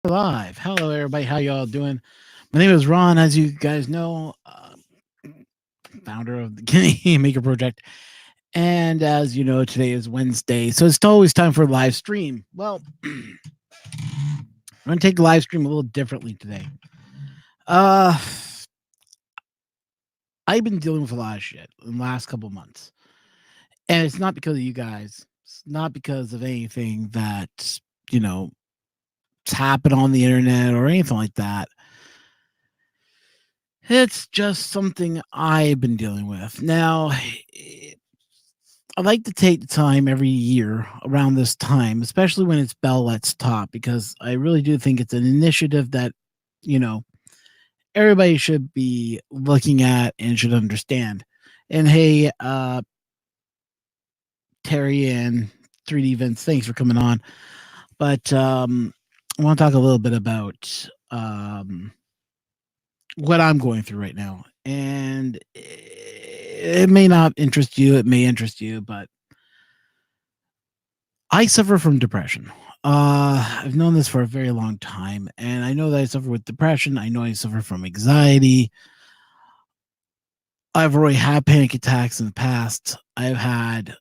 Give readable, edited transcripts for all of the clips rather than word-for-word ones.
Live. Hello, everybody. How y'all doing? My name is Ron. As you guys know, founder of the Game Maker Project. And as you know, today is Wednesday, so it's always time for a live stream. Well, I'm going to take the live stream a little differently today. Uh, I've been dealing with a lot of shit in the last couple months, and it's not because of you guys. It's not because of anything that you know it's happened on the internet or anything like that. It's just something I've been dealing with. Now, I like to take the time every year around this time, especially when it's Bell Let's Talk, because I really do think it's an initiative that, you know, everybody should be looking at and should understand. And hey, Terry and 3D Vince, thanks for coming on. But I want to talk a little bit about what I'm going through right now. And it may not interest you, it may interest you, but I suffer from depression. I've known this for a very long time, and I know that I suffer with depression. I know I suffer from anxiety. I've already had panic attacks in the past. I've had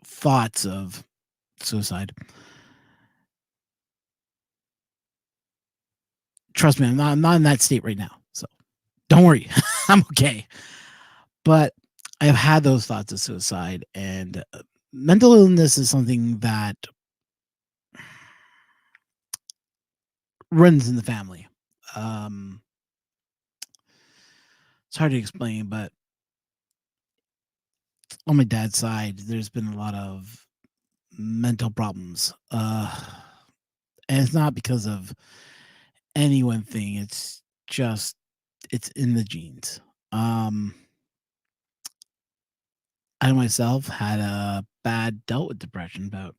thoughts of suicide. Trust me, I'm not in that state right now. So don't worry. I'm okay. But I've had those thoughts of suicide, and mental illness is something that runs in the family. Um, it's hard to explain, but on my dad's side, there's been a lot of mental problems. And it's not because of any one thing. It's just it's in the genes. Um, I myself had a bad dealt with depression about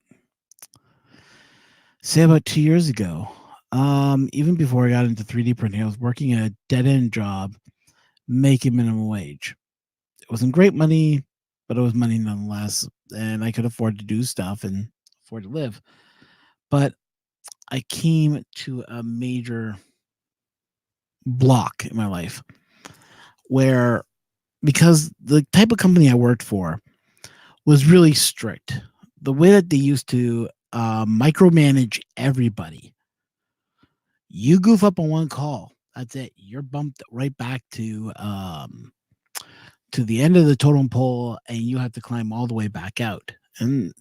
say about 2 years ago. Even before I got into 3D printing, I was working a dead end job, making minimum wage. It wasn't great money, but it was money nonetheless, and I could afford to do stuff and afford to live. But I came to a major block in my life where because the type of company I worked for was really strict. The way that they used to micromanage everybody. You goof up on one call, that's it. You're bumped right back to the end of the totem pole, and you have to climb all the way back out. And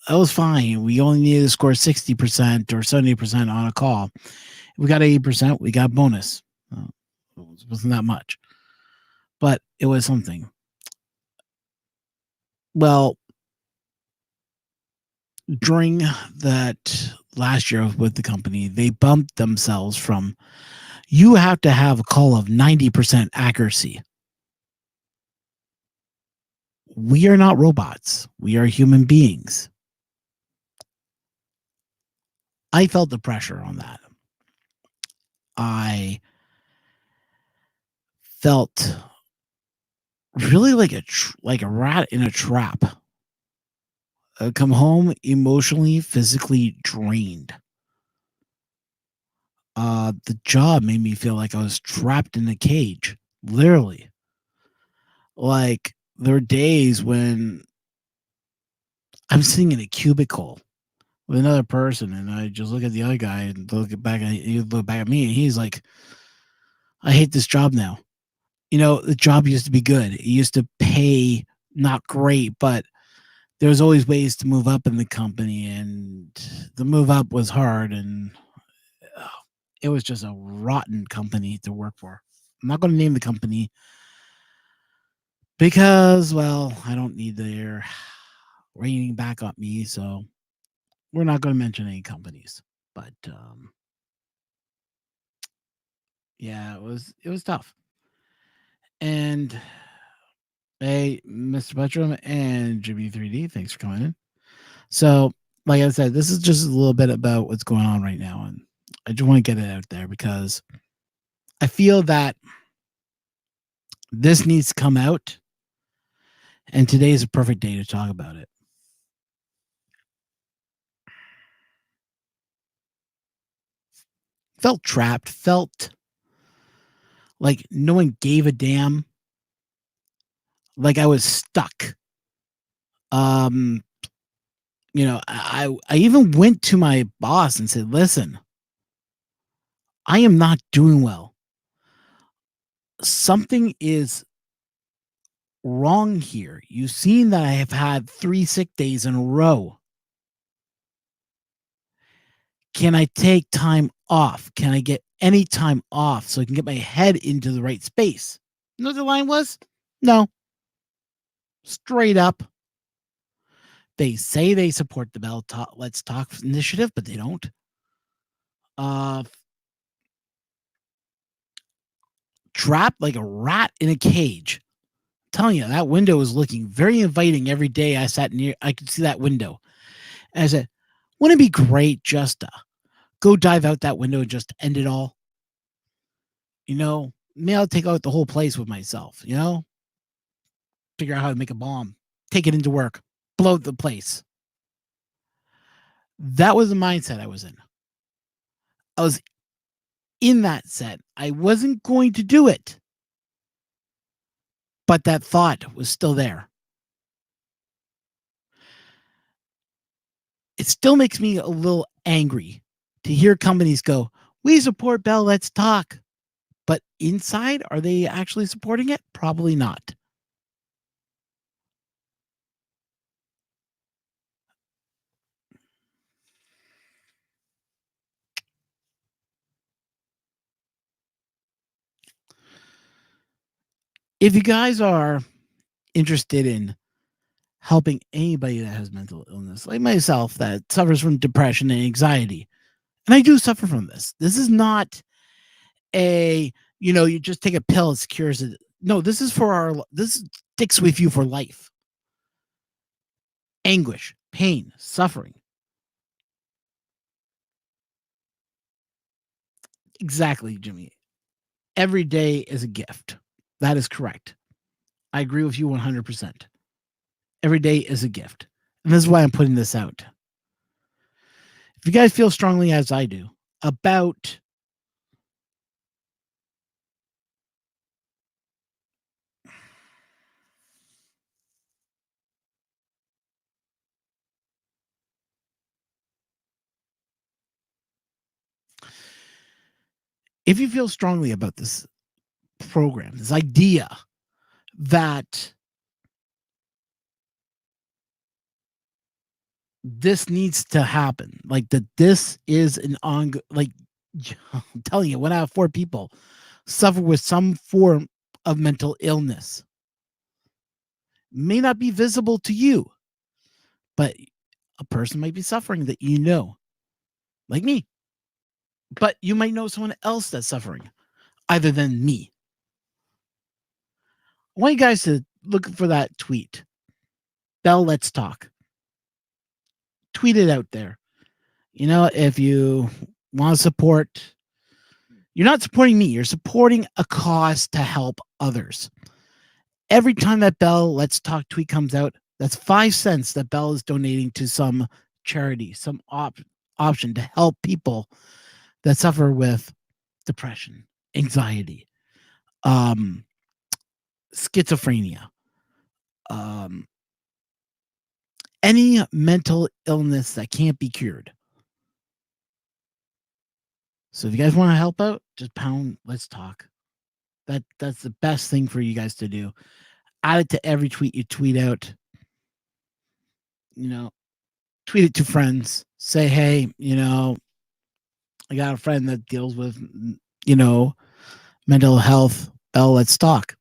that was fine. We only needed to score 60% or 70% on a call. If we got 80%, we got bonus. It wasn't that much, but it was something. Well, during that last year with the company, they bumped themselves from you have to have a call of 90% accuracy. We are not robots. We are human beings. I felt the pressure on that. I felt really like a rat in a trap. I come home emotionally, physically drained. The job made me feel like I was trapped in a cage, literally. Like there were days when I'm sitting in a cubicle with another person, and I just look at the other guy and look back at me, and he's like, "I hate this job now." The job used to be good. It used to pay not great, but there was always ways to move up in the company, and the move up was hard, and uh, it was just a rotten company to work for. I'm not going to name the company because, well, I don't need their raining back on me, so we're not going to mention any companies. But yeah, it was tough. And hey, Mr. Butram and Jimmy 3D, thanks for coming in. So, like I said, this is just a little bit about what's going on right now, and I just want to get it out there because I feel that this needs to come out, and today is a perfect day to talk about it. felt trapped, felt like no one gave a damn, like I was stuck. Um, I even went to my boss and said, "Listen, I am not doing well. Something is wrong here. You've seen that I have had 3 sick days in a row. Can I take time off? Can I get any time off so I can get my head into the right space?" You know what the line was? No, straight up. They say they support the Let's Talk initiative, but they don't. Uh, Trapped like a rat in a cage. I'm telling you, that window was looking very inviting every day I sat near. I could see that window. And I said, wouldn't it be great just to go dive out that window and just end it all? Maybe I'll take out the whole place with myself, figure out how to make a bomb, take it into work, blow the place. That was the mindset I was in. I was in that set. I wasn't going to do it, but that thought was still there. It still makes me a little angry to hear companies go, "We support Bell, let's talk." But inside, are they actually supporting it? Probably not. If you guys are interested in helping anybody that has mental illness, like myself, that suffers from depression and anxiety, and I do suffer from this. This is not you just take a pill, it cures it. No, this sticks with you for life. Anguish, pain, suffering. Exactly, Jimmy. Every day is a gift. That is correct. I agree with you 100%. Every day is a gift. And this is why I'm putting this out. If you guys feel strongly as I do about if you feel strongly about this program, this idea that this needs to happen, like that this is an ongoing, like I'm telling you, 1 out of 4 people suffer with some form of mental illness. May not be visible to you, but a person might be suffering that like me. But you might know someone else that's suffering, other than me. I want you guys to look for that tweet. Bell, let's talk. Tweet it out there. If you want to support, you're not supporting me, you're supporting a cause to help others. Every time that Bell Let's Talk tweet comes out, that's 5 cents that Bell is donating to some charity, some option to help people that suffer with depression, anxiety, schizophrenia, any mental illness that can't be cured. So if you guys want to help out, just pound let's talk. That's the best thing for you guys to do. Add it to every tweet you tweet out. Tweet it to friends. Say, hey, I got a friend that deals with, mental health. Bell, let's talk.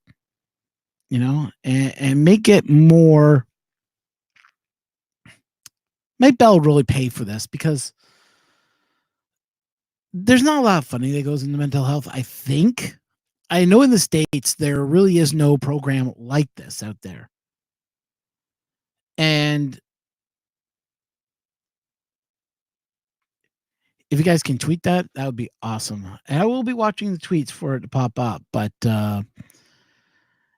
And make it more. Make Bell really pay for this, because there's not a lot of funding that goes into mental health, I think. I know in the States there really is no program like this out there. And if you guys can tweet that, that would be awesome. And I will be watching the tweets for it to pop up. But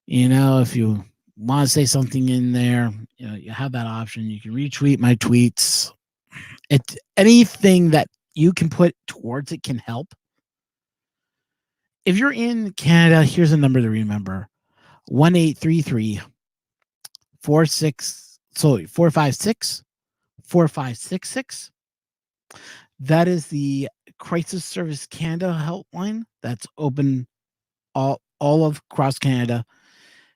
if you want to say something in there, you have that option. You can retweet my tweets. Anything that you can put towards it can help. If you're in Canada, here's a number to remember: 1-833 456 4566. That is the Crisis Service Canada helpline that's open all of across Canada.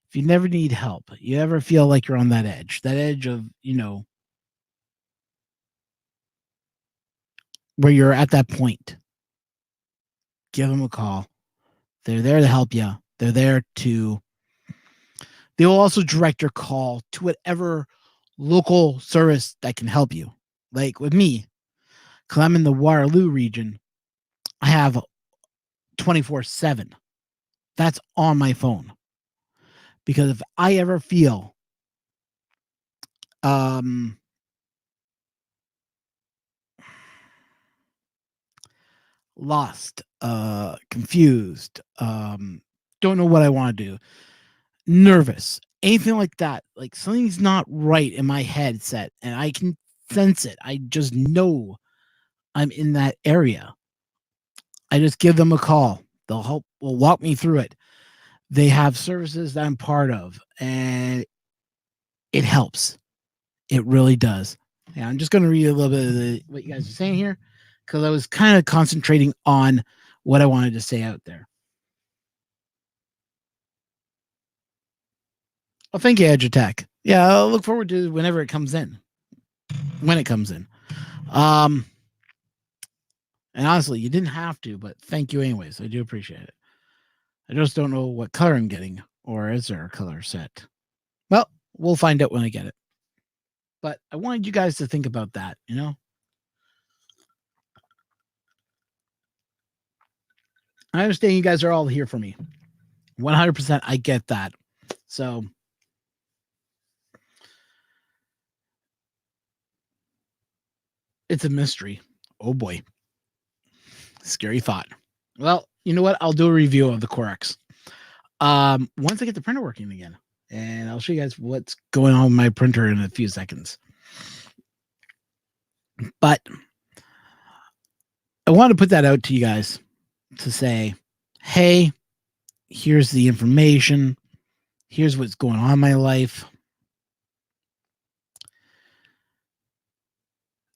If you never need help, you ever feel like you're on that edge of, where you're at that point, give them a call. They're there to help you. They will also direct your call to whatever local service that can help you. Like with me, because I'm in the Waterloo region, I have 24/7. That's on my phone. Because if I ever feel lost, confused, don't know what I want to do, nervous, anything like that, like something's not right in my headset and I can sense it. I just know I'm in that area. I just give them a call. Will walk me through it. They have services that I'm part of, and it helps. It really does. Yeah, I'm just going to read a little bit of what you guys are saying here, because I was kind of concentrating on what I wanted to say out there. Well, thank you, EduTech. Yeah, I'll look forward to whenever it comes in. When it comes in. And honestly, you didn't have to, but thank you anyways. I do appreciate it. I just don't know what color I'm getting, or is there a color set? Well, we'll find out when I get it. But I wanted you guys to think about that, I understand you guys are all here for me. 100%, I get that. So it's a mystery. Oh boy. Scary thought. Well, you know what? I'll do a review of the Corex. Once I get the printer working again, and I'll show you guys what's going on with my printer in a few seconds. But I want to put that out to you guys to say, hey, here's the information. Here's what's going on in my life.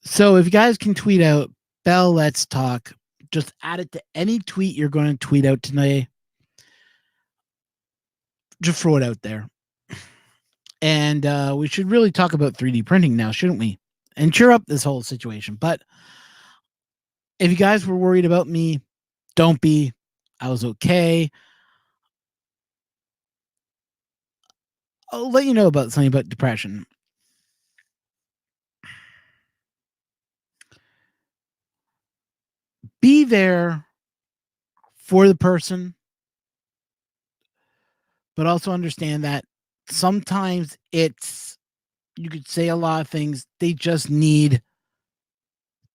So if you guys can tweet out Bell Let's Talk, just add it to any tweet you're going to tweet out tonight. Just throw it out there. And we should really talk about 3D printing now, shouldn't we? And cheer up this whole situation. But if you guys were worried about me, don't be. I was okay. I'll let you know about something about depression. Be there for the person, but also understand that sometimes you could say a lot of things, they just need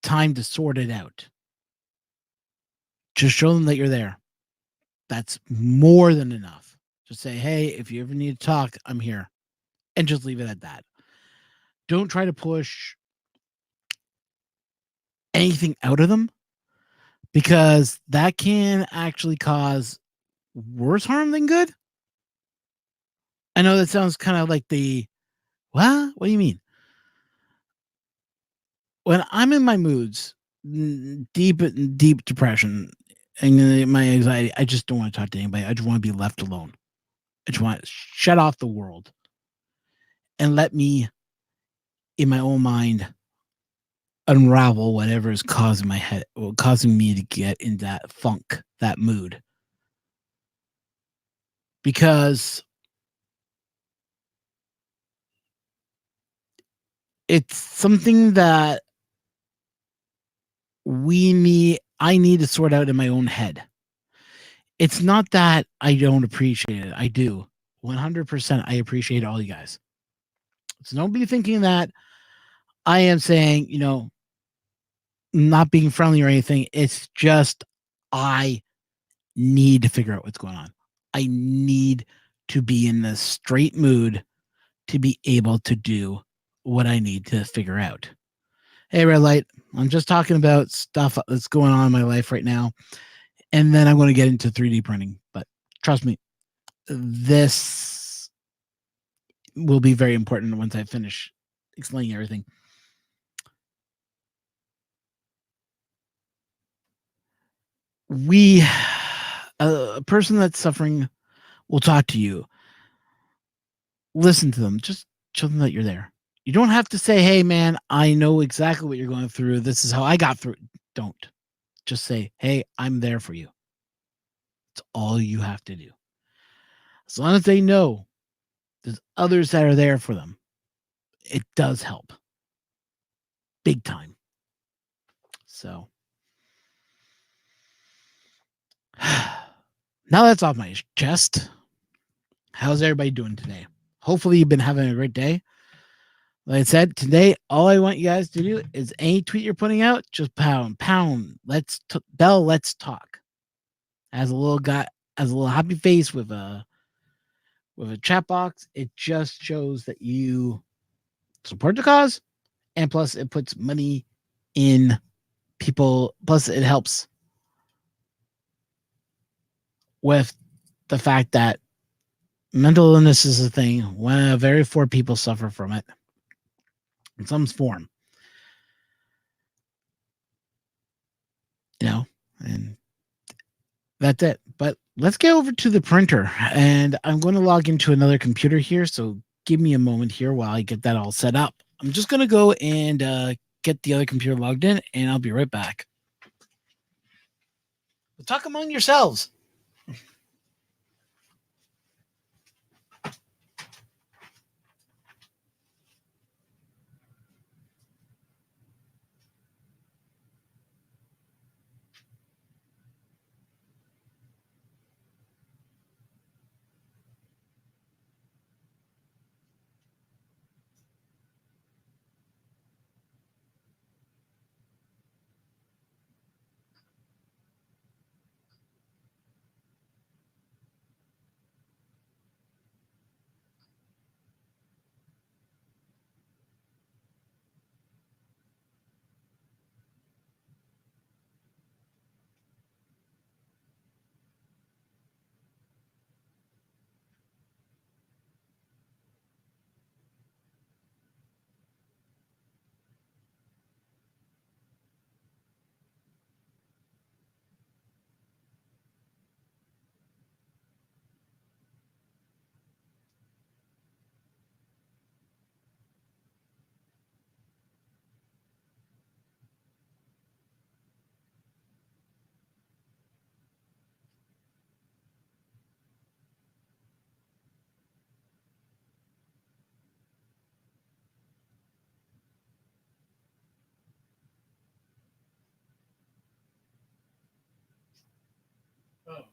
time to sort it out. Just show them that you're there. That's more than enough. Just say, hey, if you ever need to talk, I'm here. And just leave it at that. Don't try to push anything out of them, because that can actually cause worse harm than good. I know that sounds kind of like what do you mean? When I'm in my moods, deep depression and my anxiety, I just don't want to talk to anybody. I just want to be left alone. I just want to shut off the world and let me, in my own mind, unravel whatever is causing me to get in that funk, that mood. Because it's something that I need to sort out in my own head. It's not that I don't appreciate it. I do. 100% I appreciate all you guys. So don't be thinking that I am saying, not being friendly or anything. It's just I need to figure out what's going on. I need to be in the straight mood to be able to do what I need to figure out. Hey, Red Light, I'm just talking about stuff that's going on in my life right now. And then I'm going to get into 3D printing. But trust me, this will be very important once I finish explaining everything. A person that's suffering will talk to you. Listen to them. Just show them that you're there. You don't have to say, hey, man, I know exactly what you're going through. This is how I got through it. Don't. Just say, hey, I'm there for you. That's all you have to do. As long as they know there's others that are there for them, it does help. Big time. So now that's off my chest. How's everybody doing today? Hopefully you've been having a great day. Like I said, today, all I want you guys to do is any tweet you're putting out, just pound. Bell, let's talk. As a little guy, as a little happy face with a chat box, it just shows that you support the cause, and plus it puts money in people. Plus it helps with the fact that mental illness is a thing when very few people suffer from it in some form. And that's it. But let's get over to the printer, and I'm going to log into another computer here. So give me a moment here while I get that all set up. I'm just going to go and get the other computer logged in, and I'll be right back. Talk among yourselves. Oh.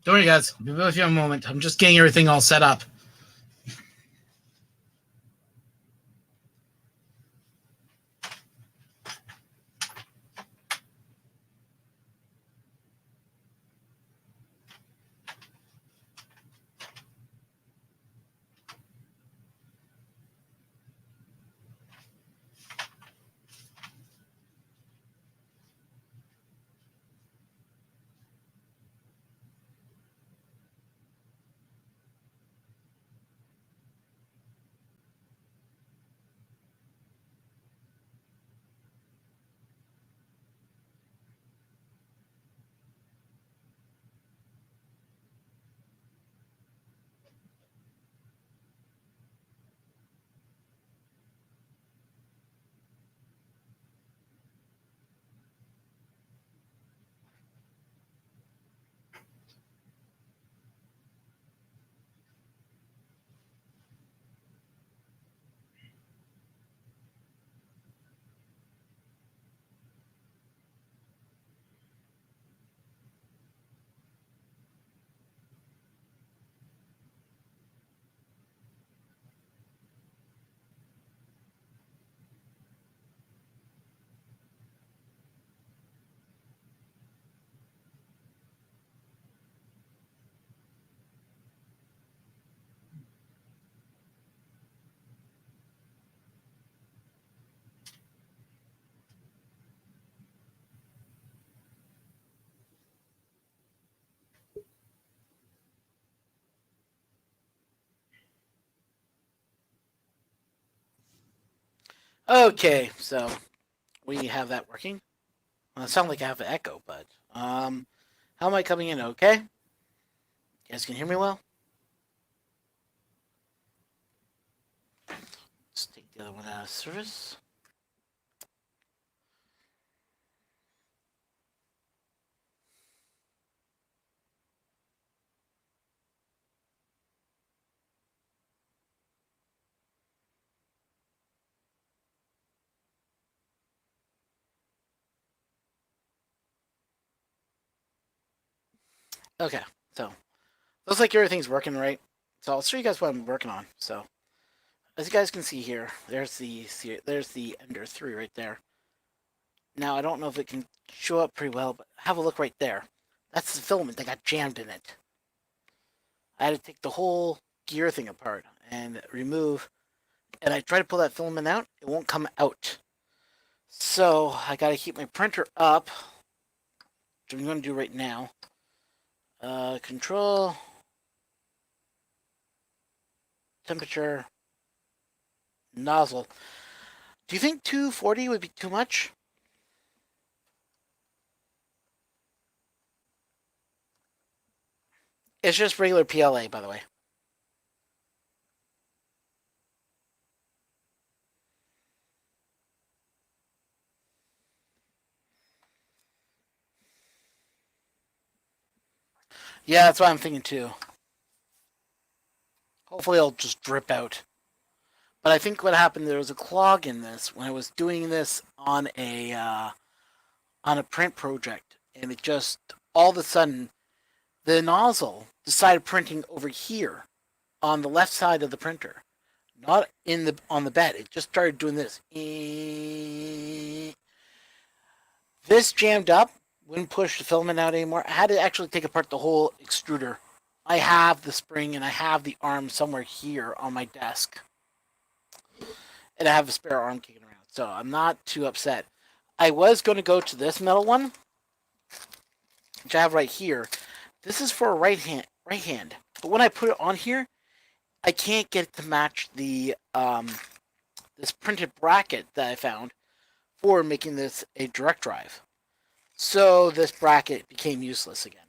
Don't worry, guys. I'll be with you in a moment. I'm just getting everything all set up. Okay, so we have that working. Well, it sounds like I have an echo, but how am I coming in? Okay, you guys can hear me well. Let's take the other one out of service. Okay, so looks like everything's working right. So I'll show you guys what I'm working on. So as you guys can see here, there's the Ender 3 right there. Now I don't know if it can show up pretty well, but have a look right there. That's the filament that got jammed in it. I had to take the whole gear thing apart and remove, and I try to pull that filament out, it won't come out. So I gotta keep my printer up, which I'm gonna do right now. Control, temperature, nozzle. Do you think 240 would be too much? It's just regular PLA, by the way. Yeah, that's what I'm thinking too. Hopefully it'll just drip out. But I think what happened, there was a clog in this when I was doing this on a print project, and it just all of a sudden the nozzle decided printing over here on the left side of the printer, not in the on the bed. It just started doing this. This jammed up, wouldn't push the filament out anymore. I had to actually take apart the whole extruder. I have the spring and I have the arm somewhere here on my desk, and I have a spare arm kicking around, so I'm not too upset. I was going to go to this metal one, which I have right here. This is for a right hand, but when I put it on here, I can't get it to match the this printed bracket that I found for making this a direct drive. So this bracket became useless again.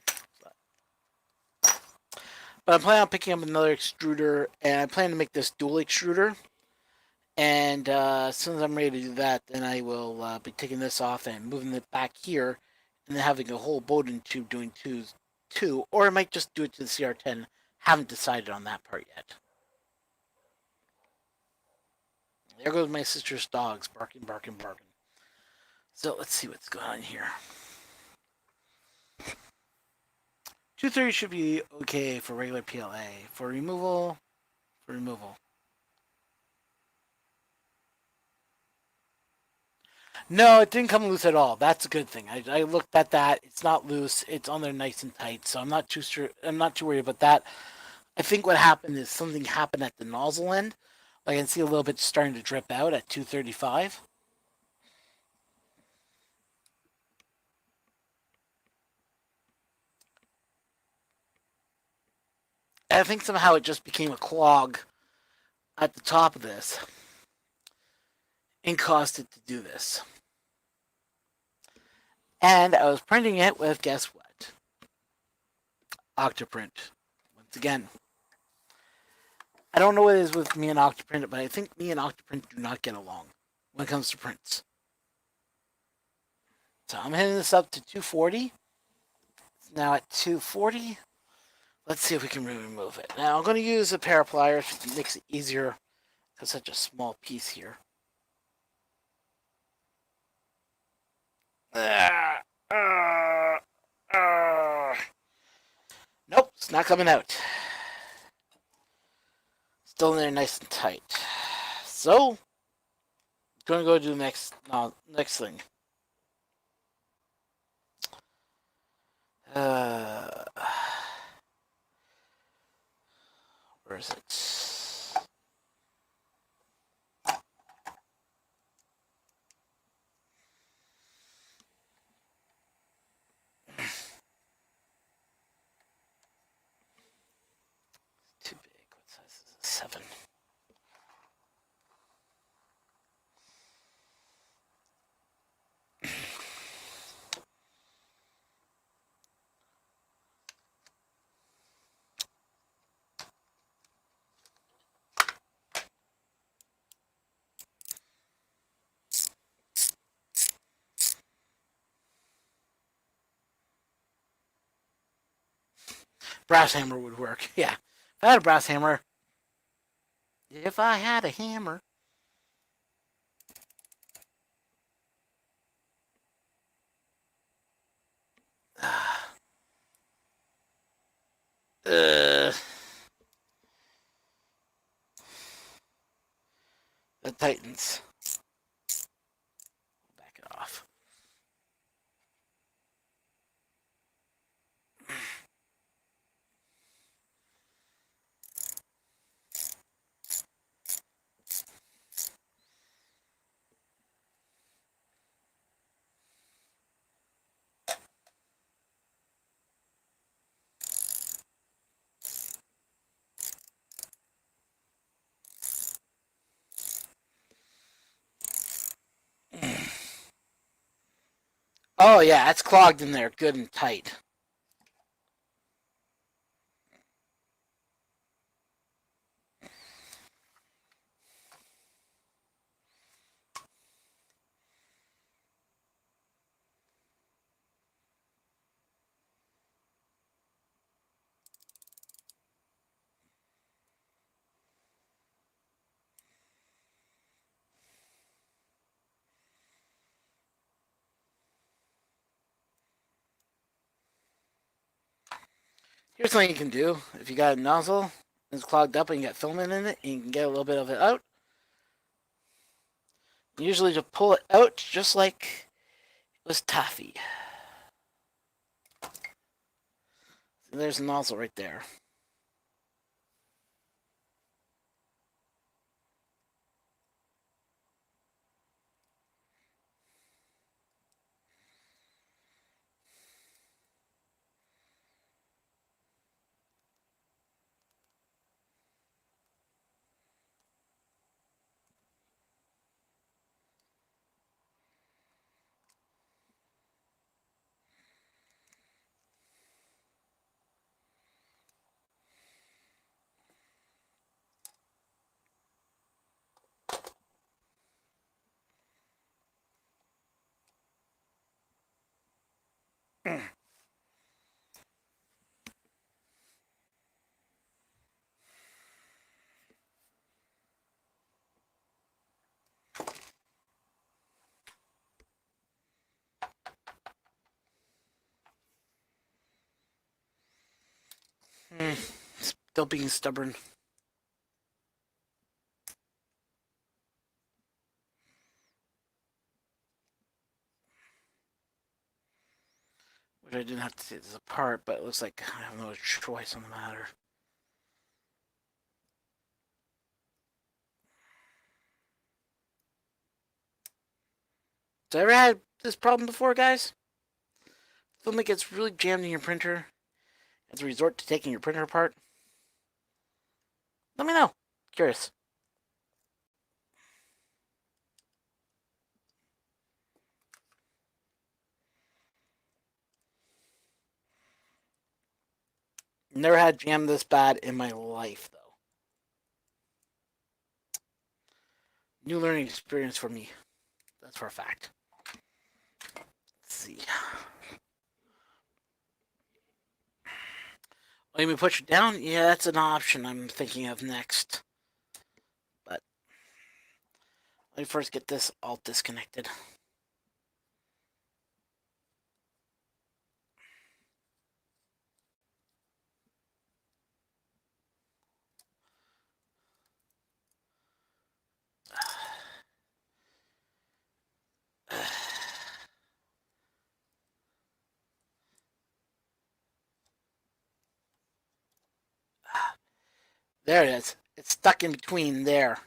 But I'm planning on picking up another extruder, and I plan to make this dual extruder. And as soon as I'm ready to do that, then I will be taking this off and moving it back here, and then having a whole Bowden tube doing two, or I might just do it to the CR10. Haven't decided on that part yet. There goes my sister's dogs barking, barking, barking. So let's see what's going on here. 230 should be okay for regular PLA. For removal. No, it didn't come loose at all. That's a good thing. I looked at that. It's not loose. It's on there nice and tight. So I'm not too sure. I'm not too worried about that. I think what happened is something happened at the nozzle end. I can see a little bit starting to drip out at 235. And I think somehow it just became a clog at the top of this and caused it to do this. And I was printing it with, guess what? Octoprint. Once again. I don't know what it is with me and Octoprint, but I think me and Octoprint do not get along when it comes to prints. So I'm hitting this up to 240. It's now at 240. Let's see if we can remove it. Now I'm going to use a pair of pliers. It makes it easier. It's such a small piece here. Nope, it's not coming out. Still in there nice and tight. So, going to go do the next thing. Where is it? Too big. What size is it? 7. Brass hammer would work. Yeah. If I had a brass hammer. If I had a hammer. Uh, the Titans. Back it off. Oh, yeah, it's clogged in there good and tight. Here's something you can do. If you got a nozzle and it's clogged up and you got filament in it, and you can get a little bit of it out. Usually to pull it out just like it was taffy. So there's a nozzle right there. Still being stubborn. Which I didn't have to take this apart, but it looks like I have no choice on the matter. Have you ever had this problem before, guys? Filament gets really jammed in your printer as a resort to taking your printer apart? Let me know. Curious. Never had jam this bad in my life, though. New learning experience for me. That's for a fact. Let's see. Let me push it down? Yeah, that's an option I'm thinking of next. But let me first get this all disconnected. There it is. It's stuck in between there.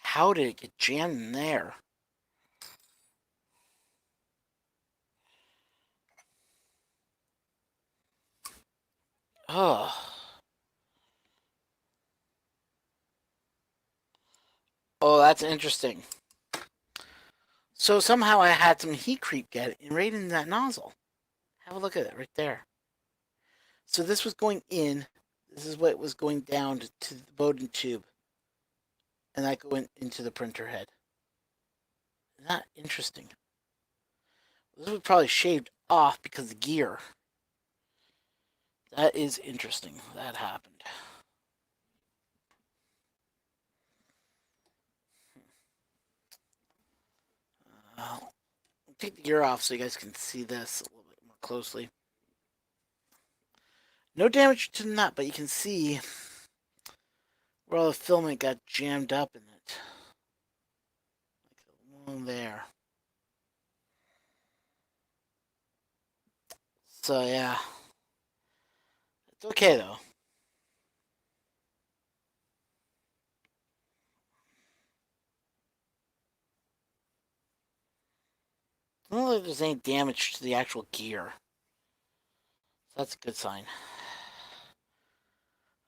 How did it get jammed in there? Oh. Oh, that's interesting. So somehow I had some heat creep get right in that nozzle. Have a look at it right there. So this was going in. This is what was going down to the Bowden tube. And that going into the printer head. Isn't that interesting? This was probably shaved off because of the gear. That is interesting. That happened. I'll take the gear off so you guys can see this a little bit more closely. No damage to the nut, but you can see where all the filament got jammed up in it. Like along there. So yeah. It's okay though. I don't know if there's any damage to the actual gear. So that's a good sign.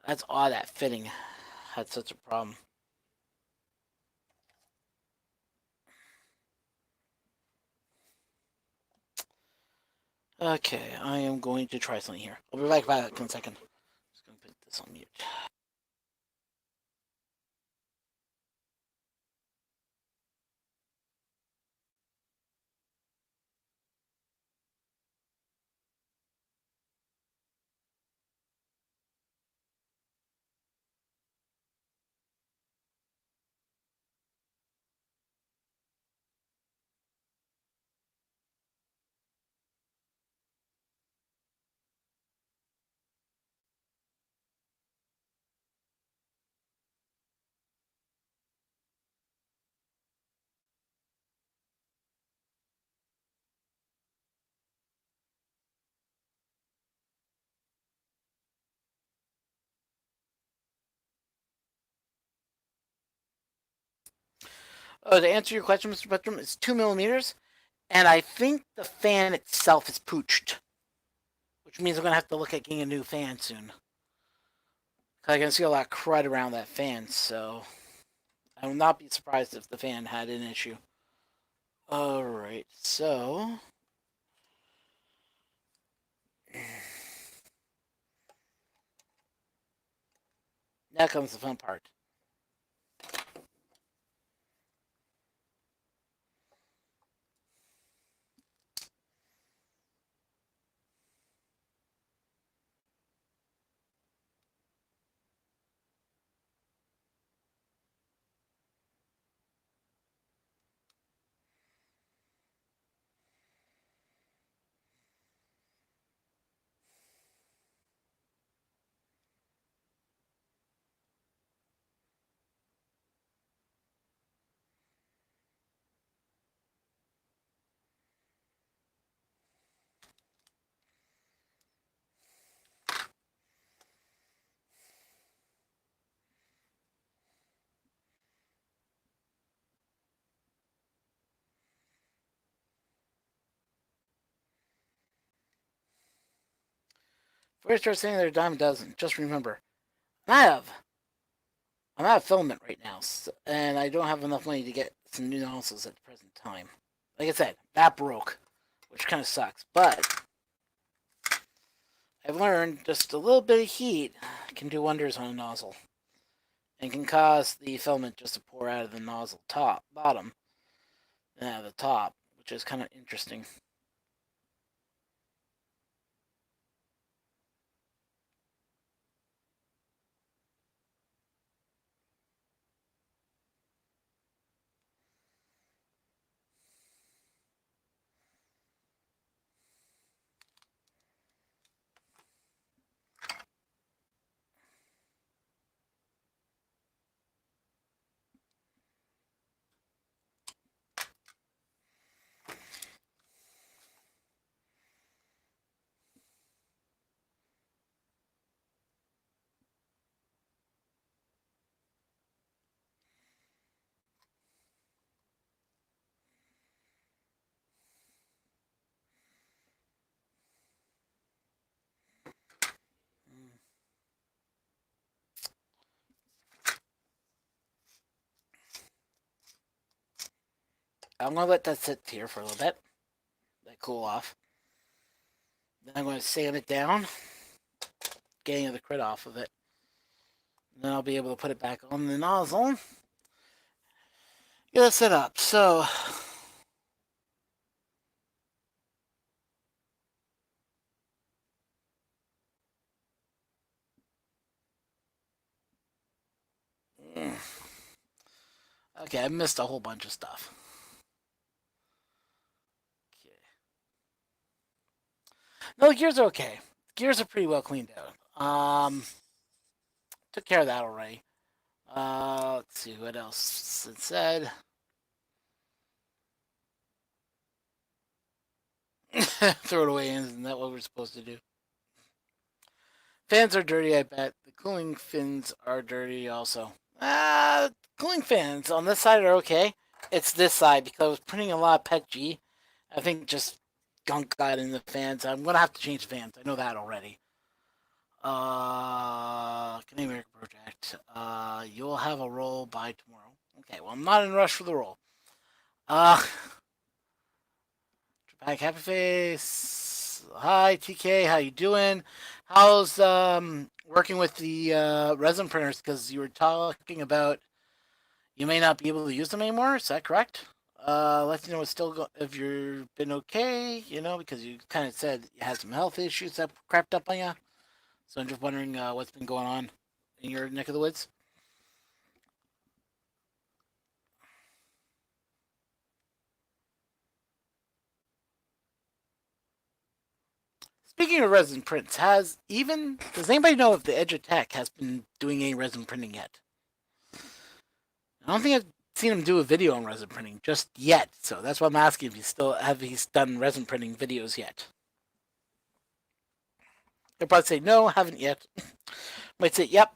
That's odd that fitting had such a problem. Okay, I am going to try something here. I'll be back in a second. Just gonna put this on mute. Oh, to answer your question, Mr. Spectrum, it's 2 millimeters, and I think the fan itself is pooched, which means I'm gonna have to look at getting a new fan soon. Cause I can see a lot of crud around that fan, so I will not be surprised if the fan had an issue. All right, so now comes the fun part. Before you start saying they're a dime a dozen, just remember, I'm out of filament right now, and I don't have enough money to get some new nozzles at the present time. Like I said, that broke, which kind of sucks. But I've learned just a little bit of heat can do wonders on a nozzle, and can cause the filament just to pour out of the nozzle bottom, and out of the top, which is kind of interesting. I'm gonna let that sit here for a little bit, let cool off. Then I'm gonna sand it down, getting the crit off of it. And then I'll be able to put it back on the nozzle. Get it set up. So Okay, I missed a whole bunch of stuff. Okay. No, the gears are okay. Gears are pretty well cleaned out. Took care of that already. Let's see what else it said. Throw it away, isn't that what we're supposed to do? Fans are dirty, I bet. The cooling fins are dirty also. Cooling fans on this side are okay. It's this side because I was printing a lot of PETG. I think just gunk got in the fans. I'm gonna have to change the fans. I know that already. Canadian American Project. You'll have a roll by tomorrow. Okay, well I'm not in a rush for the roll. Back happy face. Hi TK, how you doing? How's working with the resin printers? Because you were talking about you may not be able to use them anymore. Is that correct? Let you know it's still if you've been okay. You know, because you kind of said you had some health issues that crept up on you. So I'm just wondering what's been going on in your neck of the woods. Speaking of resin prints, does anybody know if the Edge of Tech has been doing any resin printing yet? I don't think I've seen him do a video on resin printing just yet, so that's why I'm asking if he's done resin printing videos yet. He'll probably say no, haven't yet. Might say yep.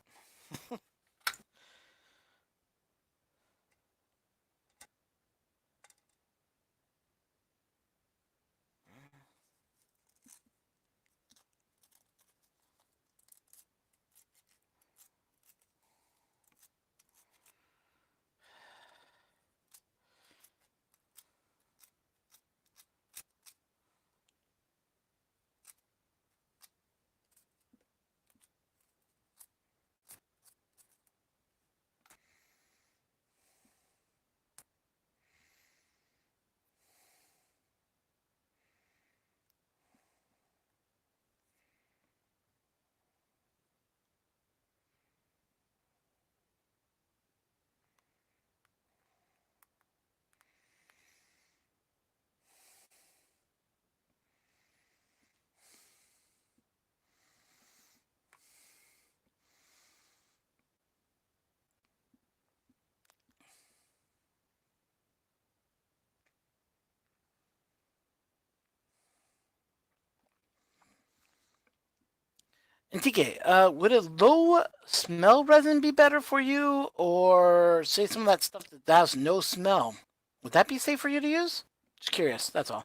And TK, would a low smell resin be better for you, or say some of that stuff that has no smell? Would that be safe for you to use? Just curious. That's all.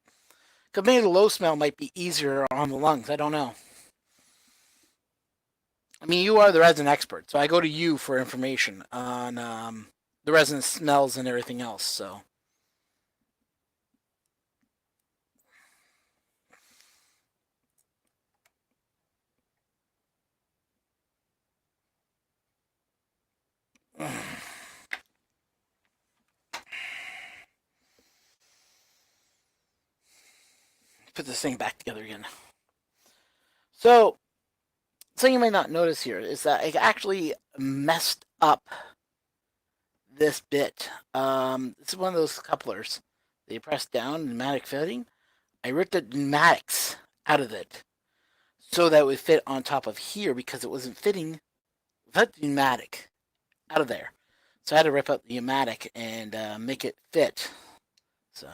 Because maybe the low smell might be easier on the lungs. I don't know. I mean, you are the resin expert, so I go to you for information on the resin smells and everything else. So. Put this thing back together again. So, something you might not notice here is that I actually messed up this bit. This is one of those couplers that you press down, pneumatic fitting. I ripped the pneumatics out of it so that it would fit on top of here because it wasn't fitting the pneumatic out of there. So I had to rip out the pneumatic and make it fit. So.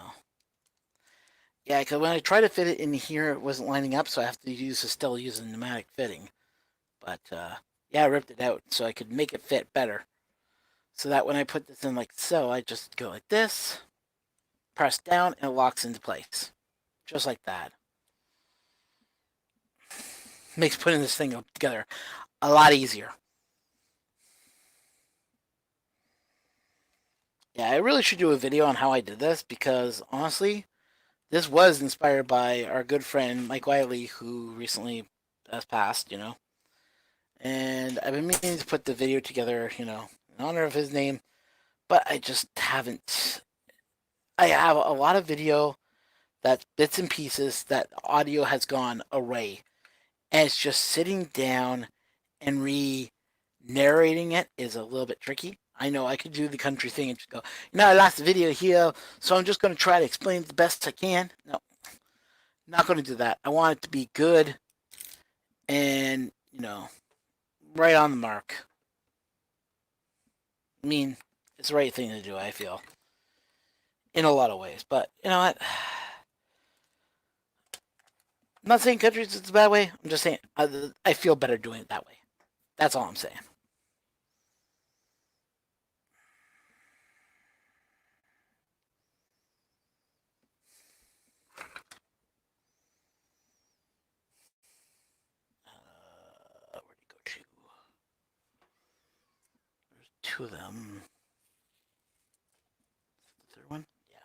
Yeah, because when I try to fit it in here, it wasn't lining up, so I have to still use a pneumatic fitting. But yeah, I ripped it out so I could make it fit better. So that when I put this in like so, I just go like this, press down, and it locks into place. Just like that. Makes putting this thing together a lot easier. Yeah, I really should do a video on how I did this because honestly, this was inspired by our good friend Mike Wiley, who recently has passed, you know. And I've been meaning to put the video together, you know, in honor of his name, but I just haven't. I have a lot of video that bits and pieces that audio has gone away, and it's just sitting down and narrating it is a little bit tricky. I know I could do the country thing and just go, I lost the video here, so I'm just going to try to explain it the best I can. No, not going to do that. I want it to be good and, right on the mark. I mean, it's the right thing to do, I feel, in a lot of ways. But you know what? I'm not saying countries is a bad way. I'm just saying I feel better doing it that way. That's all I'm saying. Where'd he go to? There's two of them. The third one? Yeah.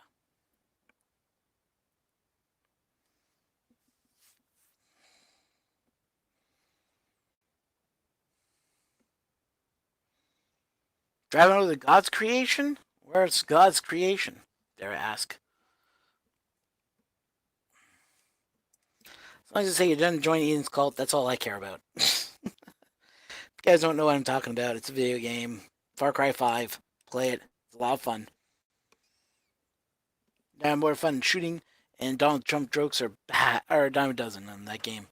Driving over the God's creation? Where's God's creation? Dare I ask. As long as you say you're done to join Eden's cult, that's all I care about. If you guys don't know what I'm talking about, it's a video game. Far Cry 5. Play it. It's a lot of fun. Damn more fun shooting, and Donald Trump jokes are a dime a dozen in that game.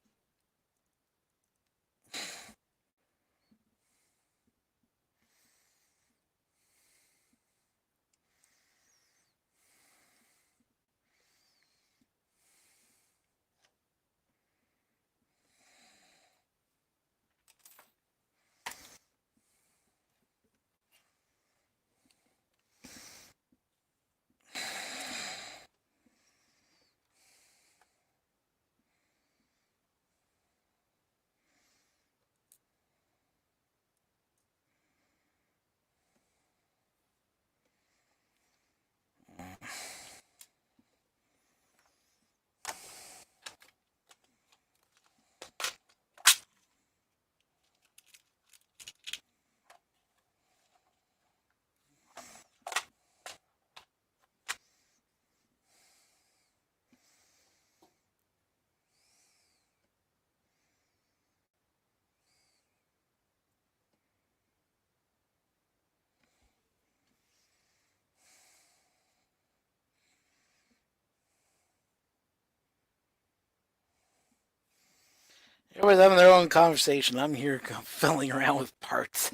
Everybody's having their own conversation. I'm here filling around with parts.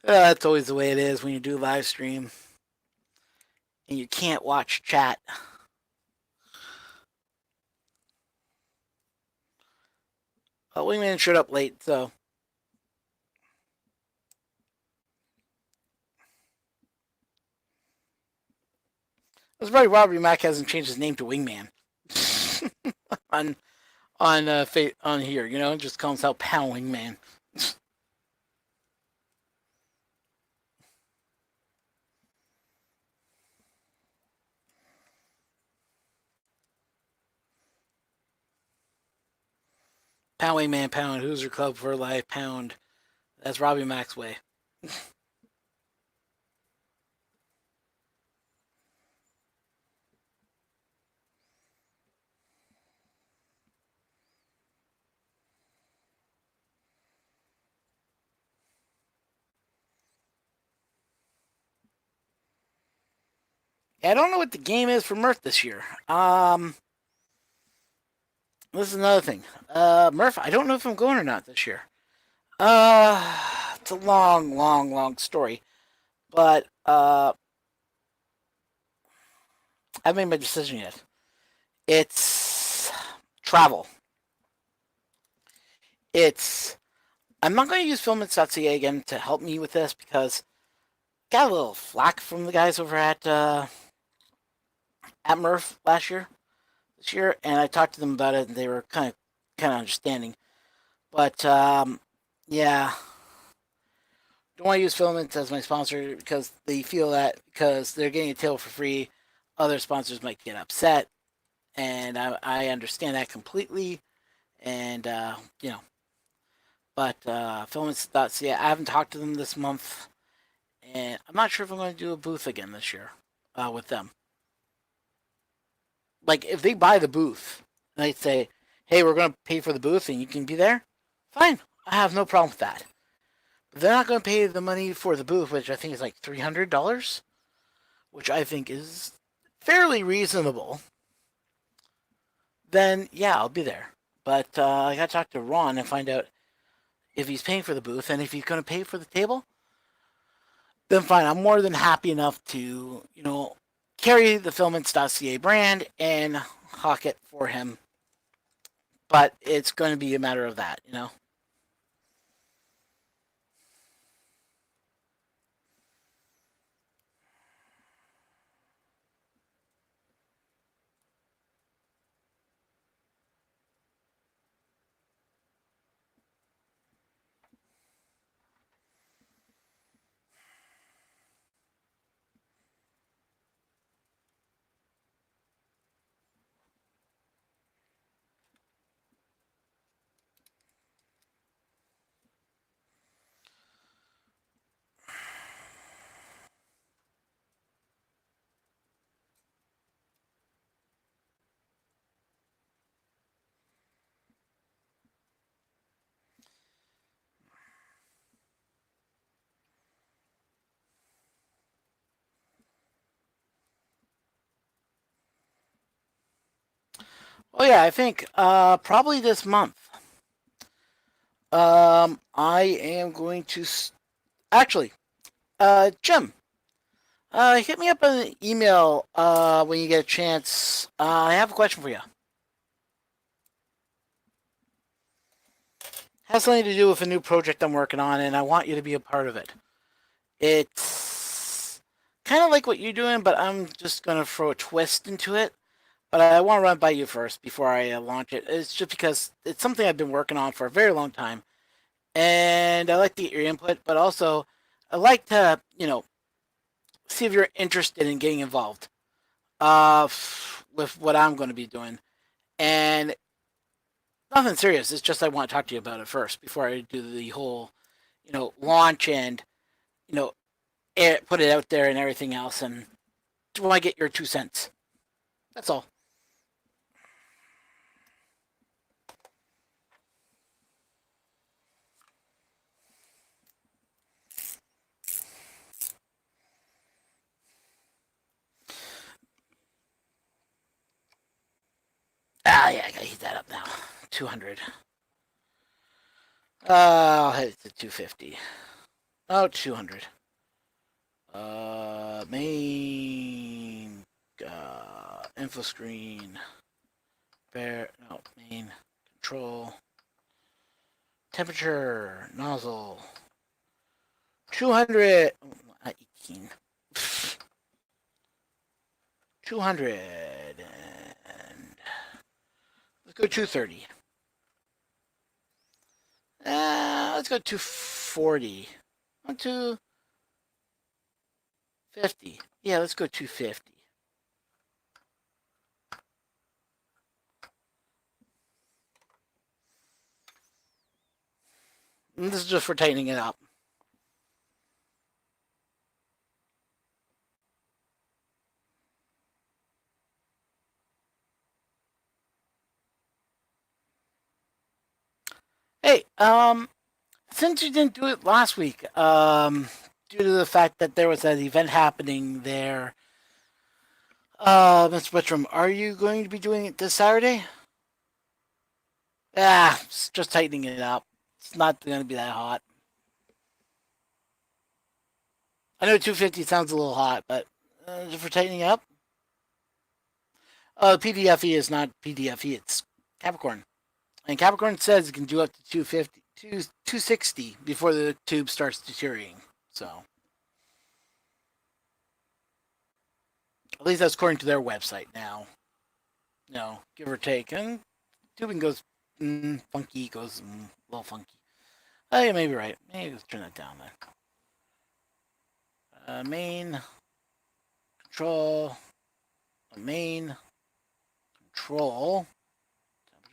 That's always the way it is when you do live stream and you can't watch chat. Wingman showed up late, so. That's probably Robbie Mack hasn't changed his name to Wingman on here, just call himself Pound Wingman. Pound Wingman, Pound Hoosier Club for Life, Pound. That's Robbie Mack's way. I don't know what the game is for Murph this year. This is another thing. Murph, I don't know if I'm going or not this year. It's a long, long, long story. But I haven't made my decision yet. It's travel. I'm not going to use Filmits.ca again to help me with this because I got a little flack from the guys over at Murph this year, and I talked to them about it, and they were kind of understanding. But yeah, don't want to use Filaments as my sponsor because they feel that because they're getting a tail for free, other sponsors might get upset, and I understand that completely. And but Filaments.ca, I haven't talked to them this month, and I'm not sure if I'm going to do a booth again this year with them. Like if they buy the booth and they say, "Hey, we're going to pay for the booth and you can be there," fine, I have no problem with that. they're not going to pay the money for the booth, which I think is like $300, which I think is fairly reasonable, then yeah, I'll be there. But I got to talk to Ron and find out if he's paying for the booth, and if he's going to pay for the table, then fine. I'm more than happy enough to, carry the Filmants.ca brand and hawk it for him. But it's going to be a matter of that. Oh yeah, I think probably this month. I am going to actually, Jim, hit me up on an email when you get a chance. I have a question for you. Has something to do with a new project I'm working on, and I want you to be a part of it. It's kind of like what you're doing, but I'm just gonna throw a twist into it. But I want to run it by you first before I launch it. It's just because it's something I've been working on for a very long time, and I like to get your input, but also I like to, see if you're interested in getting involved with what I'm going to be doing. And nothing serious. It's just I want to talk to you about it first before I do the whole, launch and, you know, put it out there and everything else. And do want to get your 2 cents. That's all. Ah, yeah, I gotta heat that up now. 200. I'll head it to 250. Oh, 200. Main, info screen, main, control, temperature, nozzle, 200, not 18, 200, and let's go 230. Let's go 240. 250. Yeah, let's go 250. And this is just for tightening it up. Hey, since you didn't do it last week, due to the fact that there was that event happening there, Mr. Wittram, are you going to be doing it this Saturday? It's just tightening it up. It's not going to be that hot. I know 250 sounds a little hot, but for tightening up, PDFE is not PDFE. It's Capricorn, and Capricorn says it can do up to 250, 260 before the tube starts deteriorating. So, at least that's according to their website now. Give or take, and tubing goes funky, goes a little funky. Oh, you may be right. Maybe let's turn that down then. Main control, main control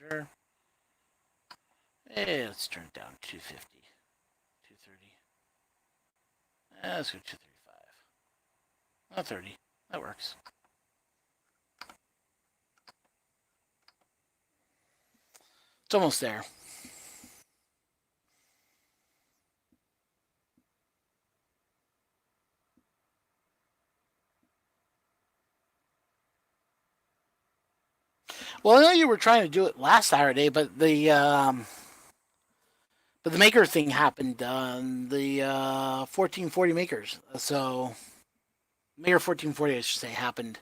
temperature. Hey, let's turn it down 250, 230. Let's go 235. Not 30. That works. It's almost there. Well, I know you were trying to do it last Saturday, but the maker thing happened on the 1440 makers. So Maker 1440, I should say, happened.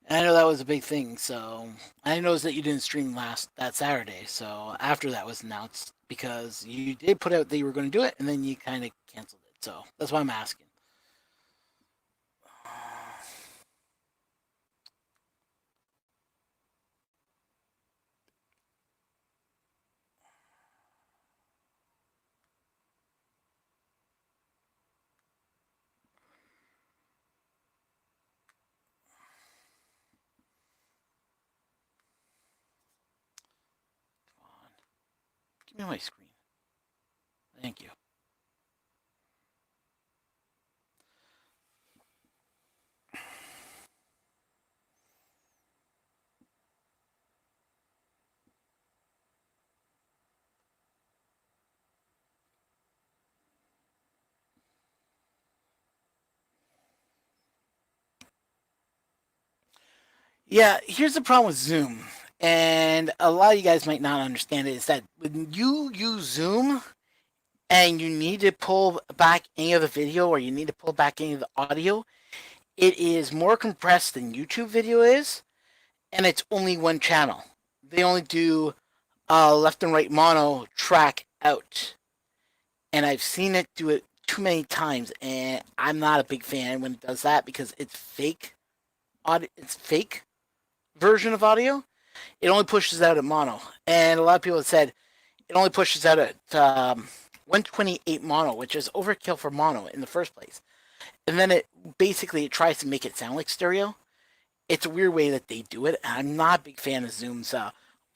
And I know that was a big thing. So I noticed that you didn't stream last that Saturday. So after that was announced, because you did put out that you were going to do it, and then you kind of canceled it. So that's why I'm asking. Come on, give me my screen. Thank you. Yeah, here's the problem with Zoom, and a lot of you guys might not understand it. Is that when you use Zoom and you need to pull back any of the video, or you need to pull back any of the audio, it is more compressed than YouTube video is, and it's only one channel. They only do left and right mono track out, and I've seen it do it too many times, and I'm not a big fan when it does that because it's fake. It's fake version of audio. It only pushes out at mono, and a lot of people have said it only pushes out at 128 mono, which is overkill for mono in the first place. And then it tries to make it sound like stereo. It's a weird way that they do it. And I'm not a big fan of Zoom's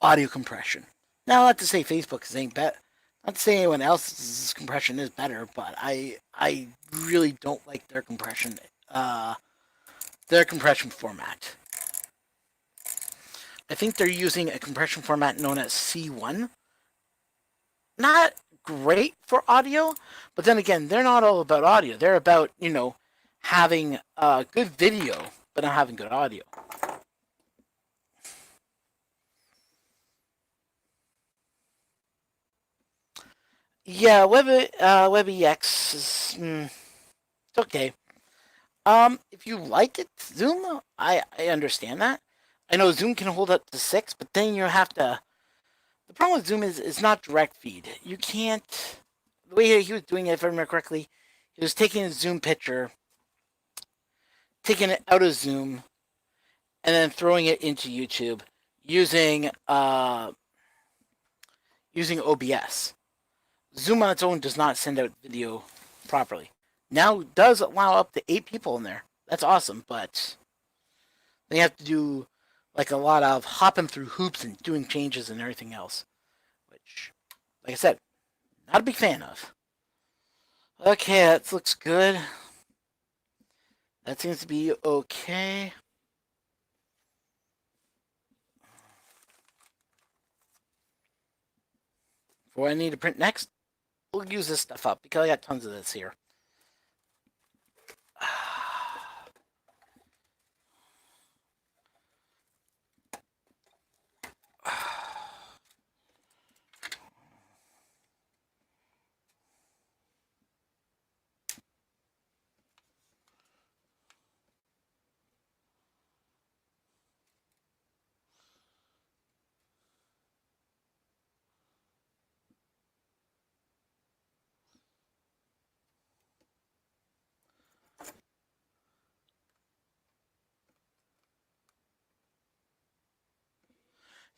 audio compression. Now, not to say Facebook is ain't better. Not to say anyone else's compression is better, but I really don't like their compression format. I think they're using a compression format known as C1. Not great for audio, but then again, they're not all about audio. They're about, having good video, but not having good audio. Yeah, WebEx is it's okay. If you like it, Zoom, I understand that. I know Zoom can hold up to 6, but then you have to. The problem with Zoom is it's not direct feed. You can't. The way he was doing it, if I remember correctly, he was taking a Zoom picture, taking it out of Zoom, and then throwing it into YouTube using using OBS. Zoom on its own does not send out video properly. Now it does allow up to 8 people in there. That's awesome, but they have to do like a lot of hopping through hoops and doing changes and everything else, which, like I said, not a big fan of. Okay, that looks good. That seems to be okay. For what I need to print next, we'll use this stuff up because I got tons of this here.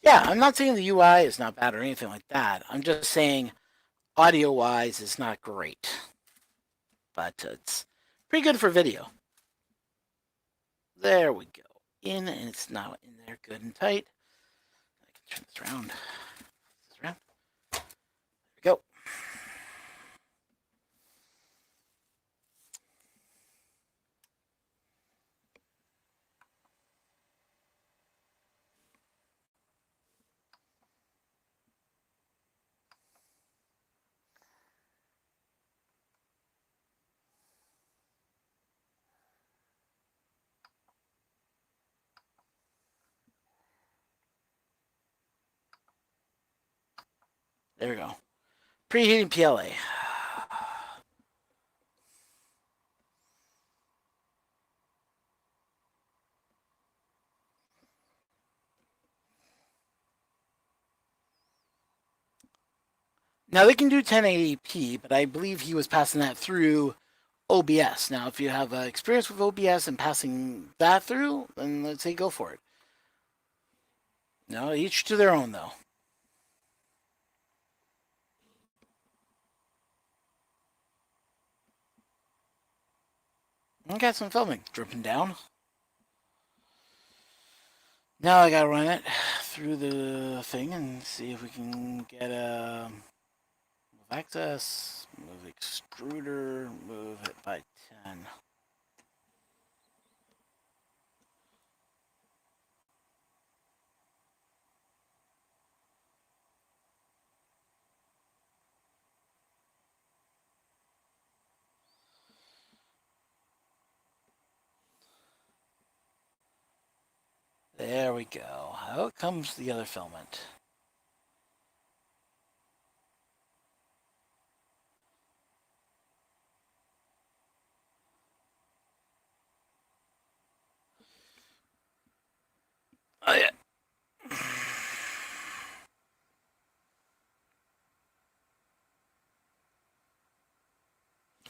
Yeah, I'm not saying the UI is not bad or anything like that. I'm just saying audio wise it's not great. But it's pretty good for video. There we go. In, and it's now in there good and tight. I can turn this around. There we go. There we go. Preheating PLA. Now they can do 1080p, but I believe he was passing that through OBS. Now, if you have experience with OBS and passing that through, then let's say go for it. No, each to their own, though. I got some filming dripping down. Now I gotta run it through the thing and see if we can get a move access, move extruder, move it by 10. There we go. Out comes the other filament. Oh yeah.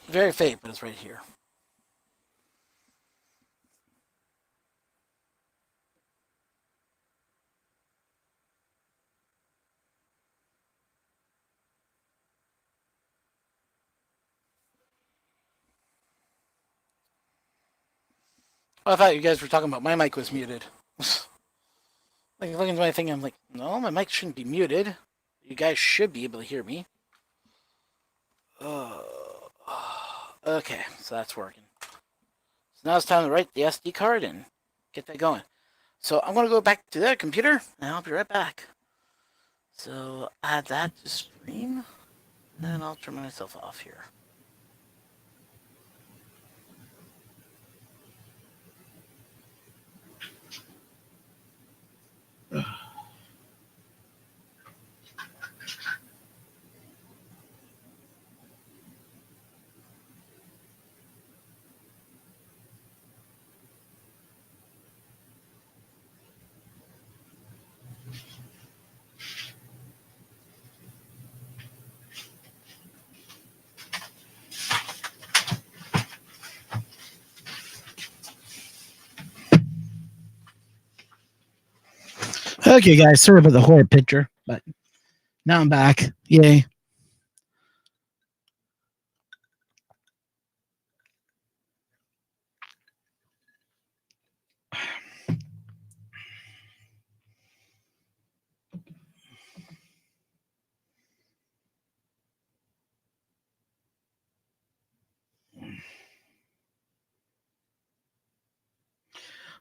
Very faint, but it's right here. Oh, I thought you guys were talking about my mic was muted. Like looking at my thing, I'm like, no, my mic shouldn't be muted. You guys should be able to hear me. Okay, so that's working. So now it's time to write the SD card and get that going. So I'm gonna go back to that computer and I'll be right back. So add that to stream, and then I'll turn myself off here. Okay, guys, sorry about the horror picture, but now I'm back. Yay.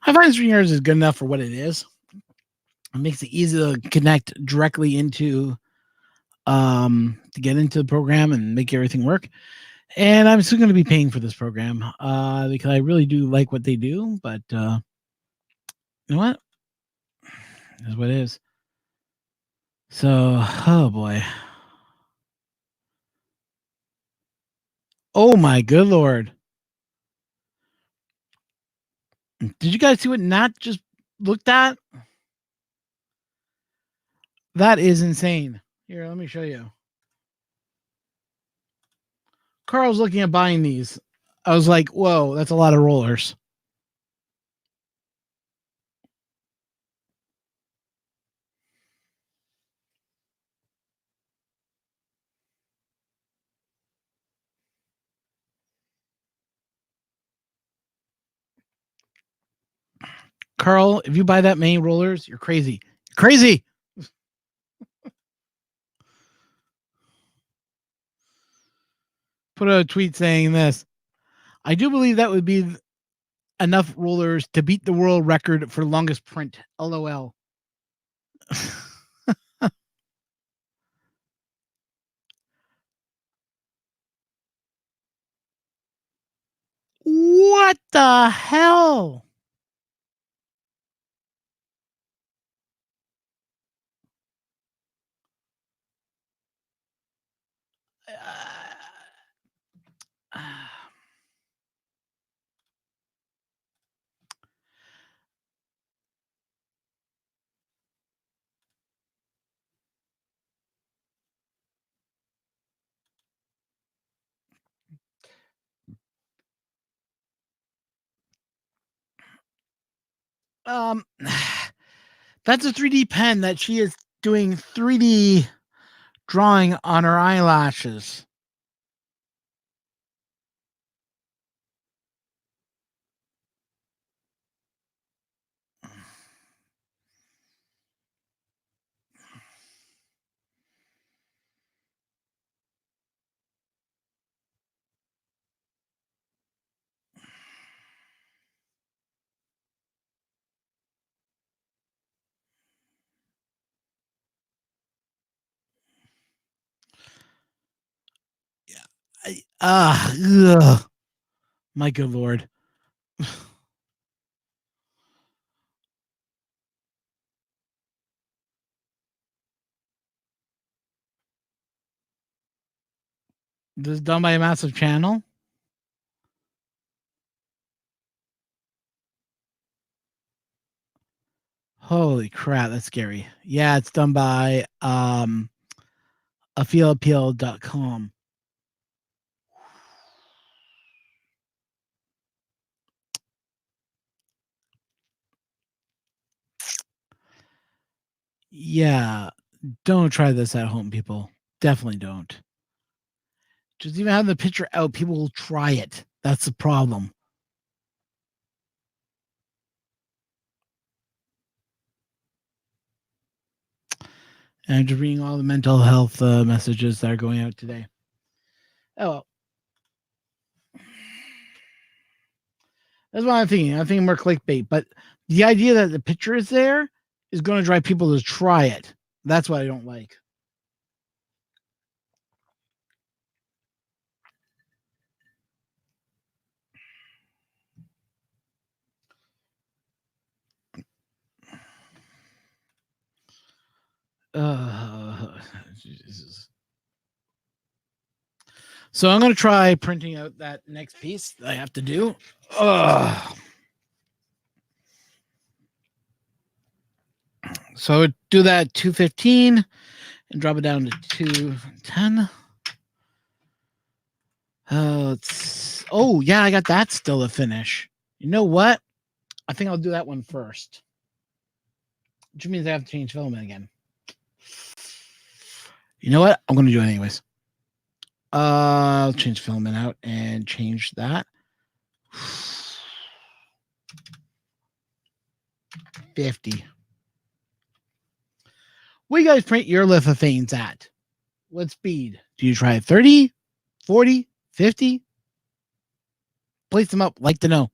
I find StreamYard is good enough for what it is. It makes it easy to connect directly into to get into the program and make everything work. And I'm still going to be paying for this program because I really do like what they do. But you know what? That's what it is. So, oh boy. Oh my good lord. Did you guys see what Nat just looked at? That is insane. Here, let me show you. Carl's looking at buying these. I was like, whoa, that's a lot of rollers. Carl, if you buy that many rollers, you're crazy. You're crazy. Put a tweet saying this. I do believe that would be enough rollers to beat the world record for longest print. LOL. What the hell? That's a 3D pen that she is doing 3D drawing on her eyelashes. Ugh. My good lord. This is done by a massive channel. Holy crap, that's scary. Yeah, it's done by AfeelAppeal.com. Yeah, don't try this at home, people. Definitely don't. Just even having the picture out, people will try it. That's the problem. And I'm just reading all the mental health messages that are going out today. Oh, well. That's what I'm thinking. I'm thinking more clickbait. But the idea that the picture is there is going to drive people to try it. That's what I don't like. Jesus. So I'm going to try printing out that next piece that I have to do. So do that 215 and drop it down to 210. Oh, yeah, I got that still to finish. You know what? I think I'll do that one first. Which means I have to change filament again. You know what? I'm going to do it anyways. I'll change filament out and change that. 50. What do you guys print your lithophanes at? What speed? Do you try 30, 40, 50? Place them up. Like to know.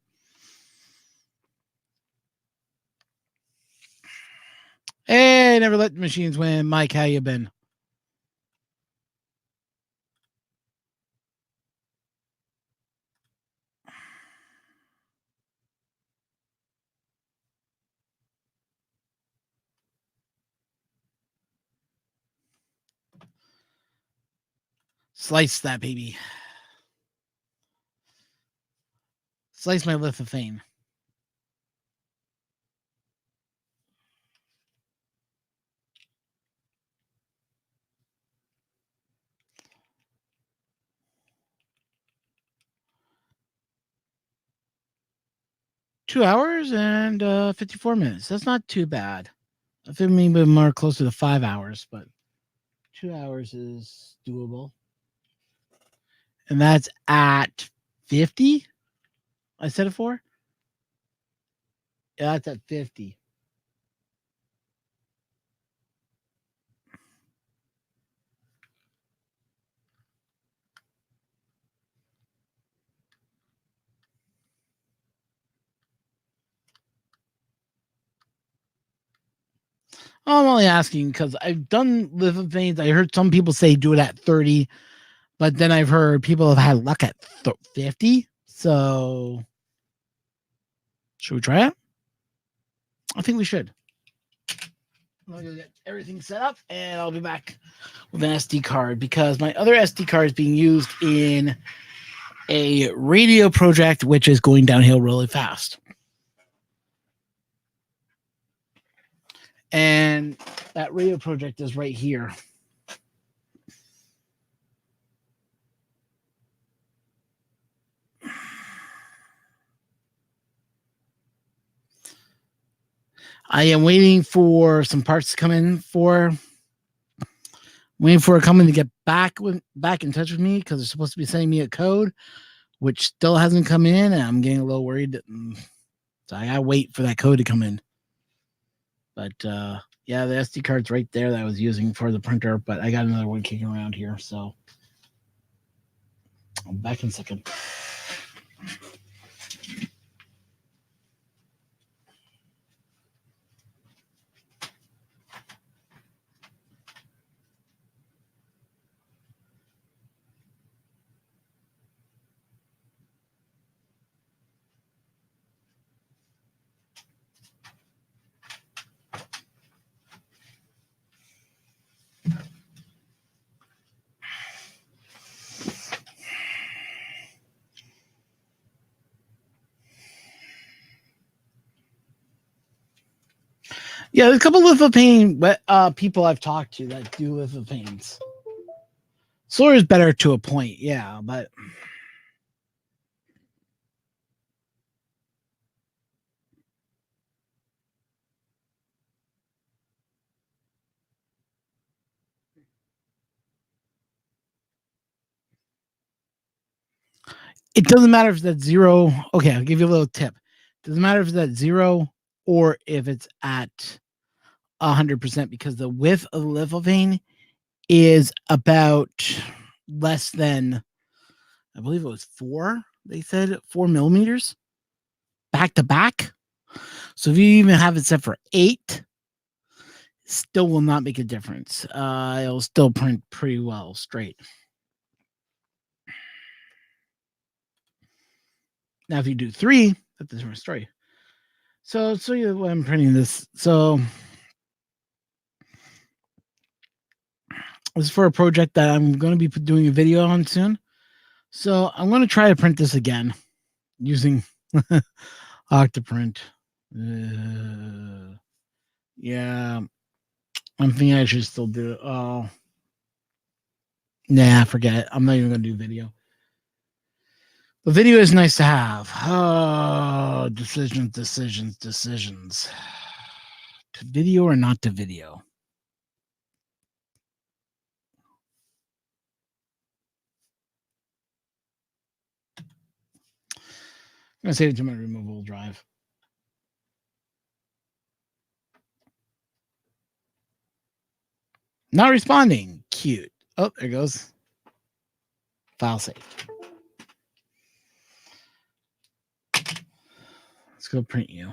Hey, never let the machines win. Mike, how you been? Slice that baby. Slice my lithophane. Two hours and 54 minutes. That's not too bad. I think maybe more closer to 5 hours, but 2 hours is doable. And that's at 50. I said it for. Yeah, that's at 50. I'm only asking because I've done lithophane. I heard some people say do it at 30, but then I've heard people have had luck at 50. So, should we try it? I think we should. I'm going to get everything set up and I'll be back with an SD card because my other SD card is being used in a radio project, which is going downhill really fast. And that radio project is right here. I am waiting for some parts to come in waiting for a company to get back in touch with me because they're supposed to be sending me a code, which still hasn't come in, and I'm getting a little worried. So I gotta wait for that code to come in. But yeah, the SD card's right there that I was using for the printer, but I got another one kicking around here, so I'll be back in a second. Yeah, there's a couple of lithophane people I've talked to that do lithophanes. Solar is better to a point, yeah, but it doesn't matter if that's 0. Okay, I'll give you a little tip. It doesn't matter if it's at 0 or if it's at 100% because the width of the lithophane is about less than, I believe it was 4. They said 4 millimeters back to back. So if you even have it set for 8, still will not make a difference. It'll still print pretty well straight. Now, if you do 3, that's a different story. So I'll show you what I'm printing this. So this is for a project that I'm going to be doing a video on soon. So I'm going to try to print this again using Octoprint. Yeah, I'm thinking I should still do it. Oh, nah, forget it. I'm not even going to do video. The video is nice to have. Oh, decisions. To video or not to video? I'm going to save it to my removable drive. Not responding. Cute. Oh, there goes. File save. Let's go print you.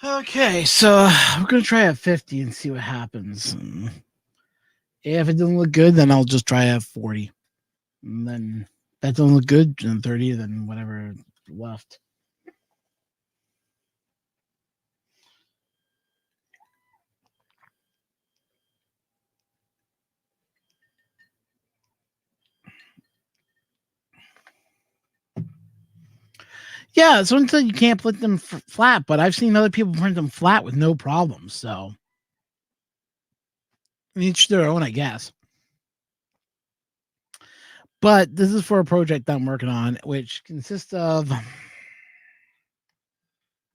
Okay, so we're gonna try at 50 and see what happens. And if it doesn't look good, then I'll just try at 40. And then if that doesn't look good, then 30, then whatever left. Yeah, someone said you can't print them flat, but I've seen other people print them flat with no problems. So each their own, I guess. But this is for a project I'm working on, which consists of.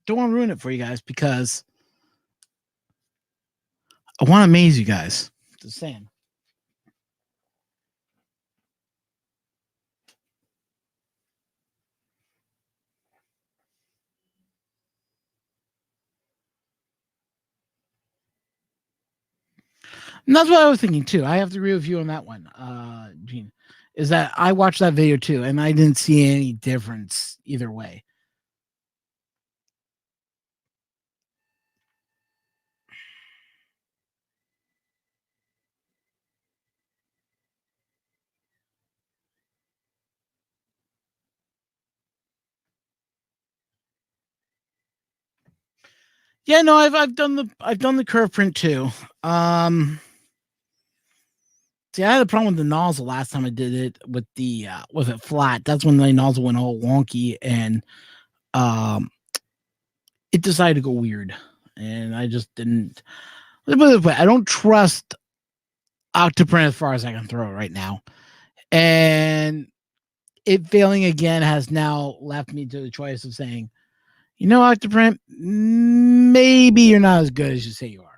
Don't want to ruin it for you guys because I want to amaze you guys. Just saying. And that's what I was thinking too. I have to agree with you on that one, Gene. Is that I watched that video too, and I didn't see any difference either way. Yeah, no, I've done the curve print too. See, I had a problem with the nozzle last time I did it with it flat. That's when the nozzle went all wonky and it decided to go weird, and I just didn't. I don't trust Octoprint as far as I can throw it right now, and it failing again has now left me to the choice of saying, you know, Octoprint, maybe you're not as good as you say you are.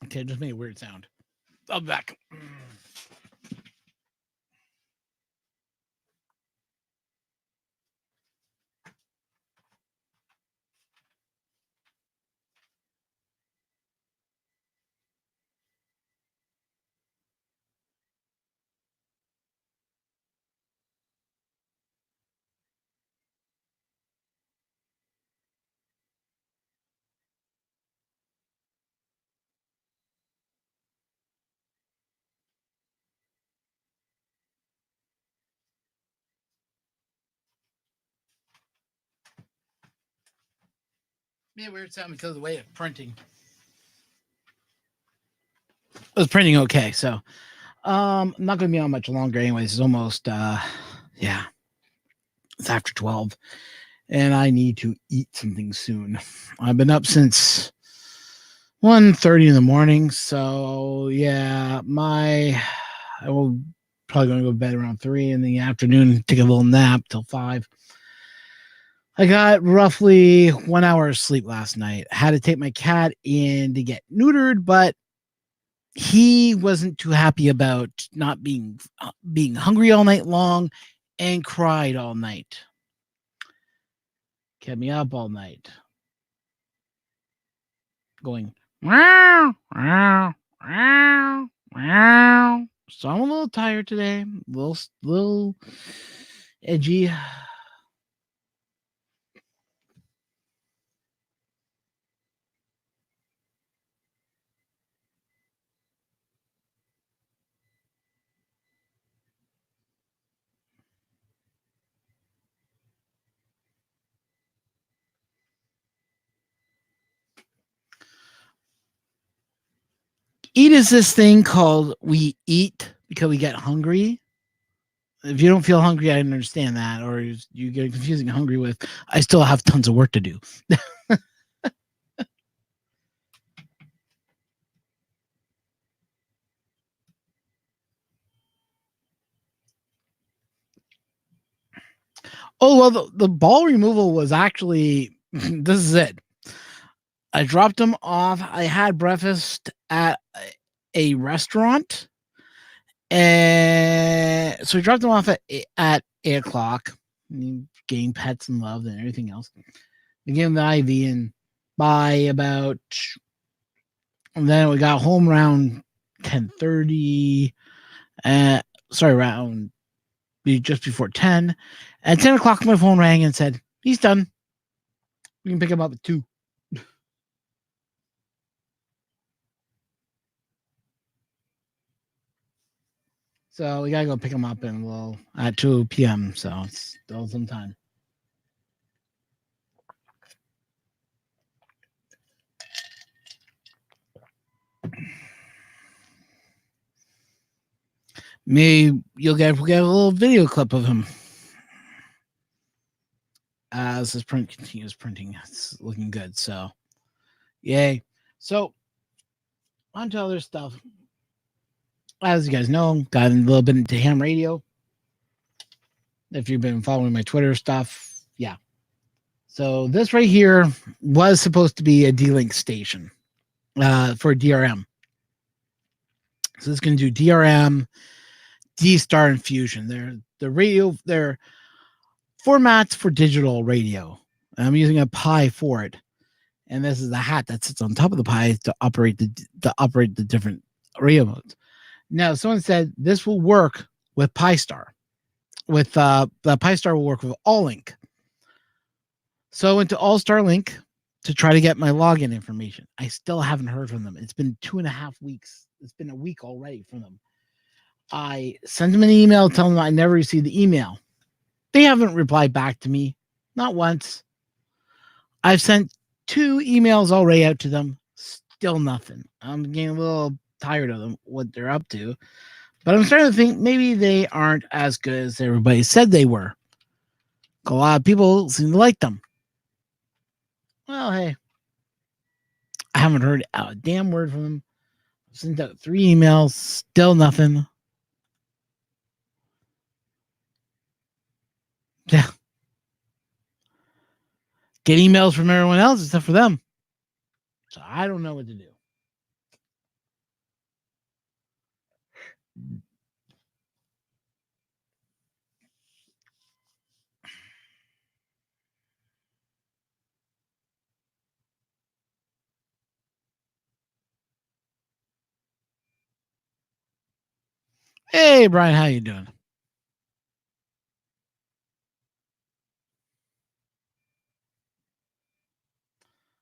Okay, it just made a weird sound. I'll be back. Made a weird sound because of the way it's printing. It was printing okay, so I'm not going to be on much longer. Anyways, it's almost yeah, it's after 12, and I need to eat something soon. I've been up since 1:30 in the morning, so yeah, I will probably going to go to bed around 3 in the afternoon, take a little nap till 5. I got roughly 1 hour of sleep last night. I had to take my cat in to get neutered, but he wasn't too happy about not being hungry all night long and cried all night. Kept me up all night. Going, meow, meow, meow, meow. So I'm a little tired today, a little edgy. Eat is this thing called we eat because we get hungry. If you don't feel hungry, I understand that, or you get confusing hungry with I still have tons of work to do. Oh well, the ball removal was actually this is it. I dropped him off. I had breakfast at a restaurant. And so we dropped him off at 8 o'clock, getting pets and love and everything else. We gave him the IV, and by about, and then we got home around 10:30. Around just before 10. At 10 o'clock, my phone rang and said, he's done. We can pick him up at 2. So we gotta go pick him up at 2 p.m. So it's still some time. Maybe we'll get a little video clip of him as his print continues printing. It's looking good. So, yay. So, on to other stuff. As you guys know, got a little bit into ham radio. If you've been following my Twitter stuff, yeah. So this right here was supposed to be a D-Link station for DRM. So it's going to do DRM, D-Star, and Fusion. They're formats for digital radio. I'm using a Pi for it, and this is the hat that sits on top of the Pi to operate the different radio modes. Now, someone said this will work with Pi-Star. With the Pi-Star will work with All-Link. So I went to All-Star Link to try to get my login information. I still haven't heard from them. It's been 2.5 weeks. It's been a week already from them. I sent them an email telling them I never received the email. They haven't replied back to me. Not once. I've sent 2 emails already out to them. Still nothing. I'm getting a little tired of them, what they're up to. But I'm starting to think maybe they aren't as good as everybody said they were. A lot of people seem to like them. Well, hey. I haven't heard a damn word from them. I've sent out 3 emails. Still nothing. Yeah. Get emails from everyone else except for them. So I don't know what to do. Hey, Brian, how you doing?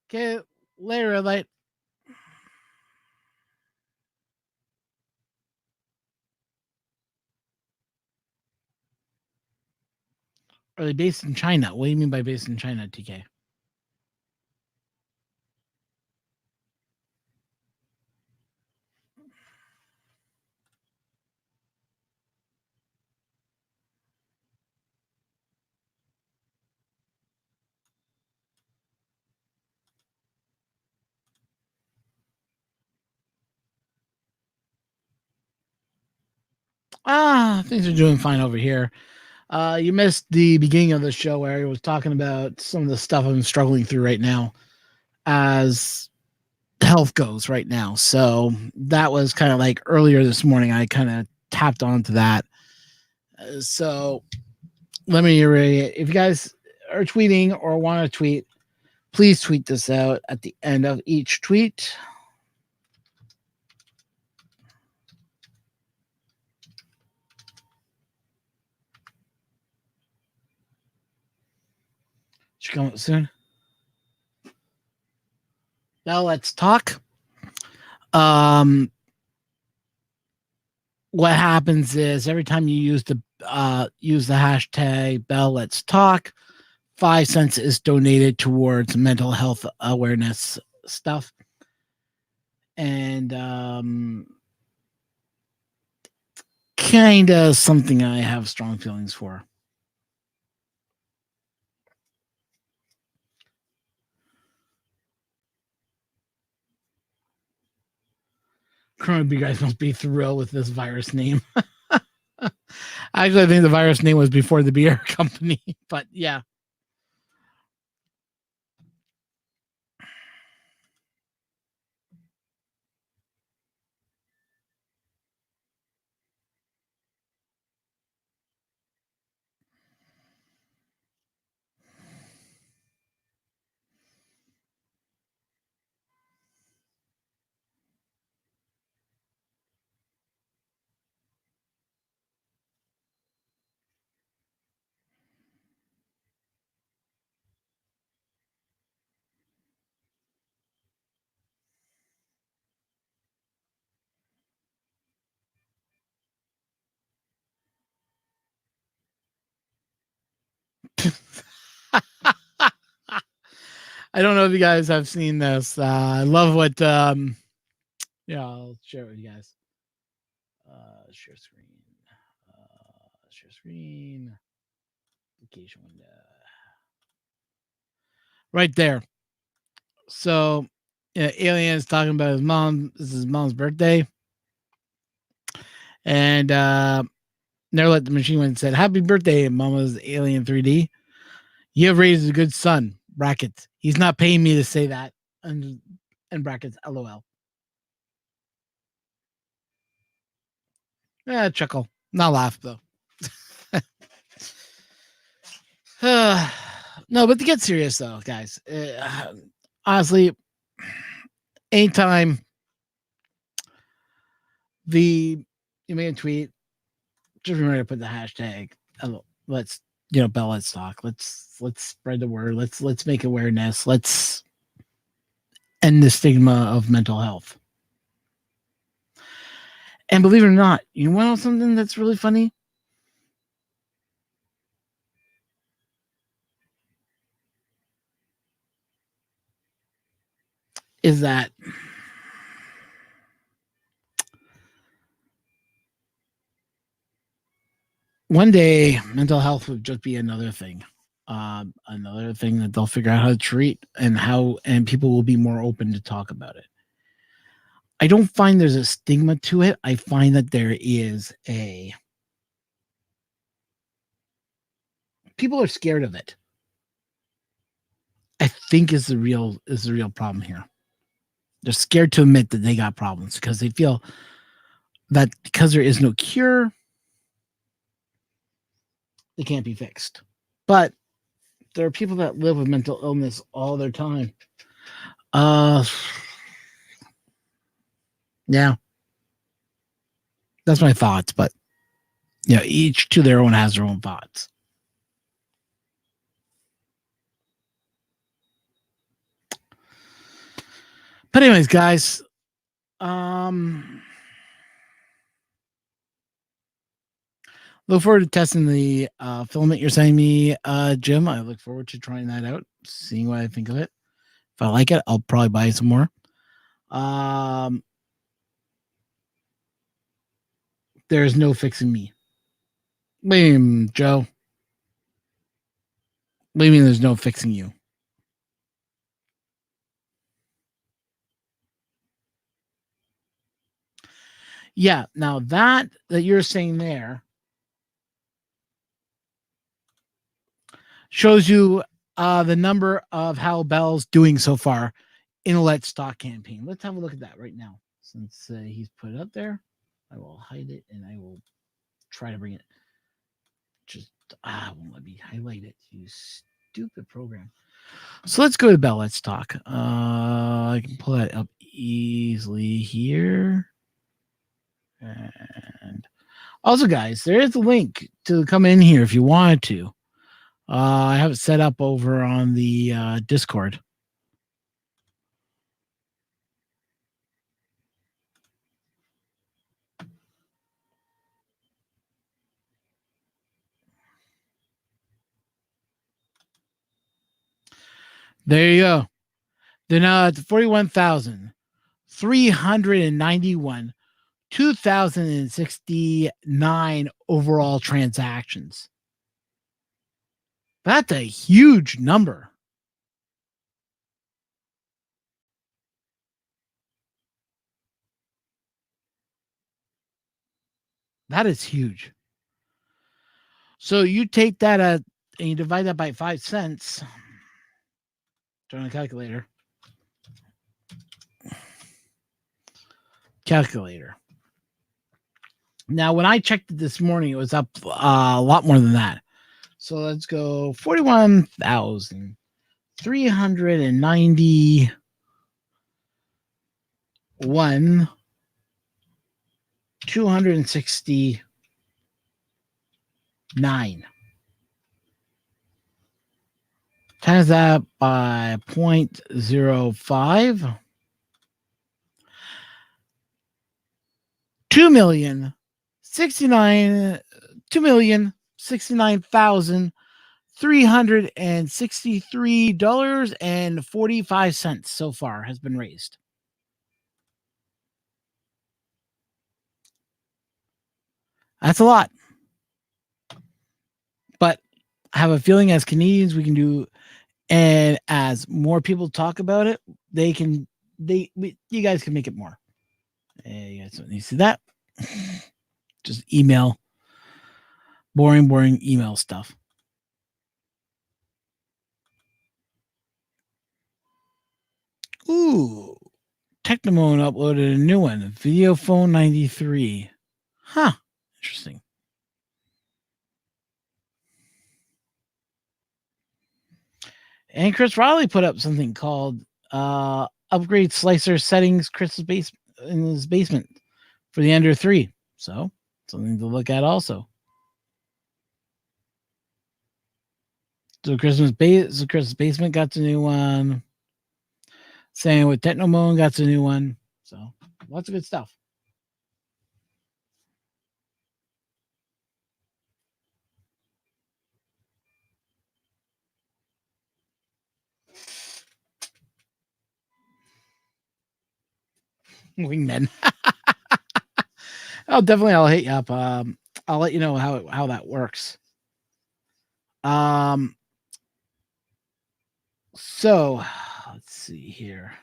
Okay, later, red light. Are they based in China? What do you mean by based in China, TK? Things are doing fine over here. You missed the beginning of the show where I was talking about some of the stuff I'm struggling through right now as health goes right now. So that was kind of like earlier this morning. I kind of tapped onto that. So let me read. If you guys are tweeting or want to tweet, please tweet this out at the end of each tweet. Should come up soon. Now let's talk. What happens is every time you use the hashtag Bell Let's Talk, 5 cents is donated towards mental health awareness stuff. And kind of something I have strong feelings for. You guys must be thrilled with this virus name. Actually, I think the virus name was before the beer company, but yeah. I don't know if you guys have seen this. I love what. Yeah, I'll share it with you guys. Share screen. Share screen. Application window. Right there. So, Alien is talking about his mom. This is his mom's birthday. And Never Let the Machine Win said, "Happy birthday, Mama's Alien 3D. You have raised a good son." Brackets. He's not paying me to say that. And brackets, LOL. Chuckle. Not laugh, though. No, but to get serious, though, guys, honestly, anytime you made a tweet, just remember to put the hashtag, let's, Bell Let's Talk. Let's spread the word. Let's make awareness. Let's end the stigma of mental health. And believe it or not, you want to know something that's really funny? Is that one day mental health would just be another thing that they'll figure out how to treat, and people will be more open to talk about it. I don't find there's a stigma to it. I find that there is people are scared of it. I think is the real problem here. They're scared to admit that they got problems because they feel that because there is no cure, they can't be fixed. But there are people that live with mental illness all their time. Yeah. That's my thoughts, but each to their own has their own thoughts. But anyways, guys, look forward to testing the filament you're sending me, Jim. I look forward to trying that out, seeing what I think of it. If I like it, I'll probably buy some more. There's no fixing me. What do you mean, Joe? What do you mean there's no fixing you? Yeah, now that you're saying there shows you the number of how Bell's doing so far in a Let's Talk campaign. Let's have a look at that right now. Since he's put it up there, I will hide it and I will try to bring it. Just won't let me highlight it. You stupid program. So let's go to Bell Let's Talk. I can pull that up easily here. And also, guys, there is a link to come in here if you wanted to. I have it set up over on the Discord. There you go. They're now at 41,391, 2,069 overall transactions. That's a huge number. That is huge. So you take that and you divide that by 5 cents. Turn on the calculator. Now, when I checked it this morning, it was up a lot more than that. So let's go 41,391, 269. Times that by 0.05. 2,069,391 $363.45 so far has been raised. That's a lot. But I have a feeling as Canadians we can do, and as more people talk about it, you guys can make it more. You guys don't need to see that. Just email. Boring email stuff. Ooh. Technomone uploaded a new one. Video Phone 93. Huh. Interesting. And Chris Riley put up something called upgrade slicer settings in his basement for the Ender 3. So, something to look at also. So Christmas Basement got the new one. Same with Technomone got the new one. So, lots of good stuff. Wingmen. Oh, definitely. I'll hit you up. I'll let you know how that works. So let's see here.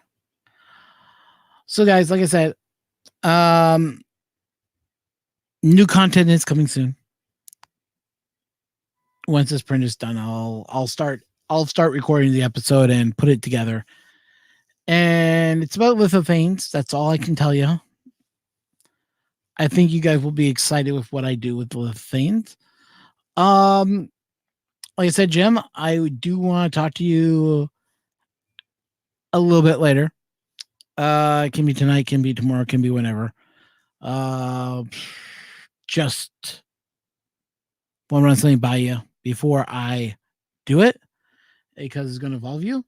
So, guys, like I said, new content is coming soon. Once this print is done, I'll start recording the episode and put it together. And it's about lithophanes. That's all I can tell you. I think you guys will be excited with what I do with lithophanes. Like I said, Jim, I do want to talk to you a little bit later. It can be tonight, can be tomorrow, can be whenever. Just want to run something by you before I do it, because it's going to involve you.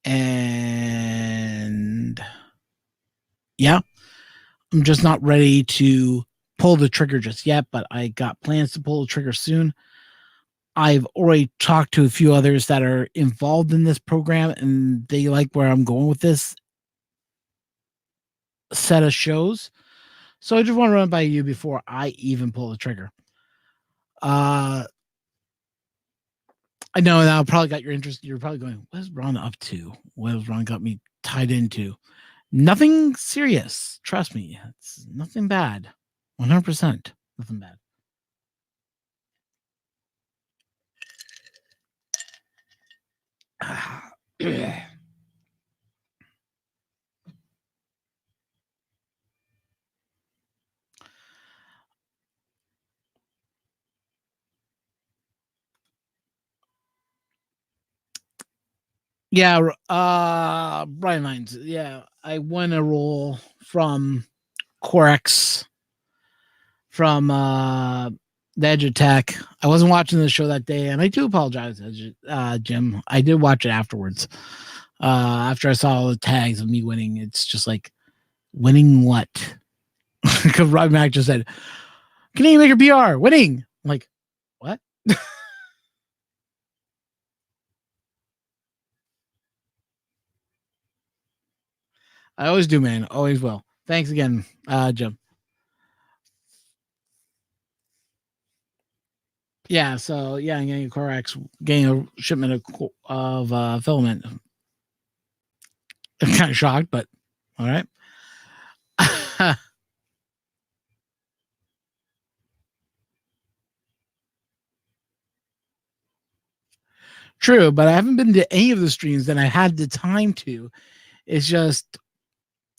And yeah, I'm just not ready to pull the trigger just yet, but I got plans to pull the trigger soon. I've already talked to a few others that are involved in this program, and they like where I'm going with this set of shows. So I just want to run by you before I even pull the trigger. I know that probably got your interest. You're probably going, what is Ron up to? What has Ron got me tied into? Nothing serious. Trust me. It's nothing bad. 100%. Nothing bad. Yeah, Brian Lines. Yeah, I won a role from Corex from the Edge Attack. I wasn't watching the show that day, and I do apologize, Jim. I did watch it afterwards. After I saw all the tags of me winning, it's just like, winning what? Because Rob Mack just said, Canadian Maker PR, winning. I'm like, what? I always do, man. Always will. Thanks again, Jim. Yeah, so yeah, I'm getting a Corex, getting a shipment of filament. I'm kind of shocked, but all right. True, but I haven't been to any of the streams that I had the time to. It's just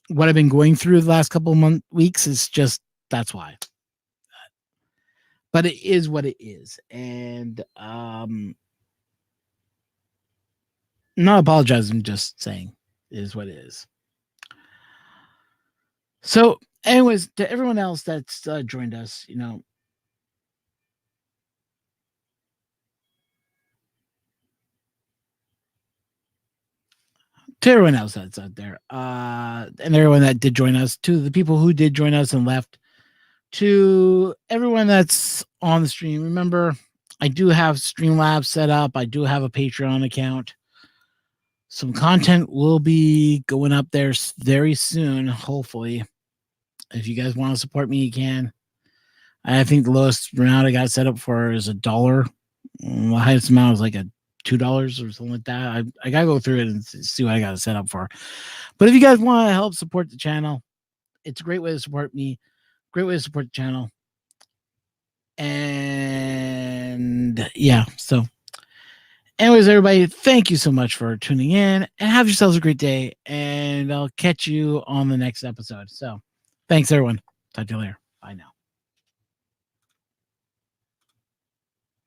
what I've been going through the last couple of weeks. Is just, that's why. But it is what it is, and not apologizing, just saying it is what it is. So, anyways, to everyone else that's joined us, to everyone else that's out there, and everyone that did join us, to the people who did join us and left, to everyone that's on the stream. Remember, I do have Streamlabs set up. I do have a Patreon account. Some content will be going up there very soon, hopefully. If you guys want to support me, you can. I think the lowest amount I got set up for is $1. The highest amount is like a $2 or something like that. I gotta go through it and see what I got to set up for. But if you guys want to help support the channel, it's a great way to support me. Great way to support the channel. And yeah, so anyways, everybody, thank you so much for tuning in and have yourselves a great day. And I'll catch you on the next episode. So thanks, everyone. Talk to you later.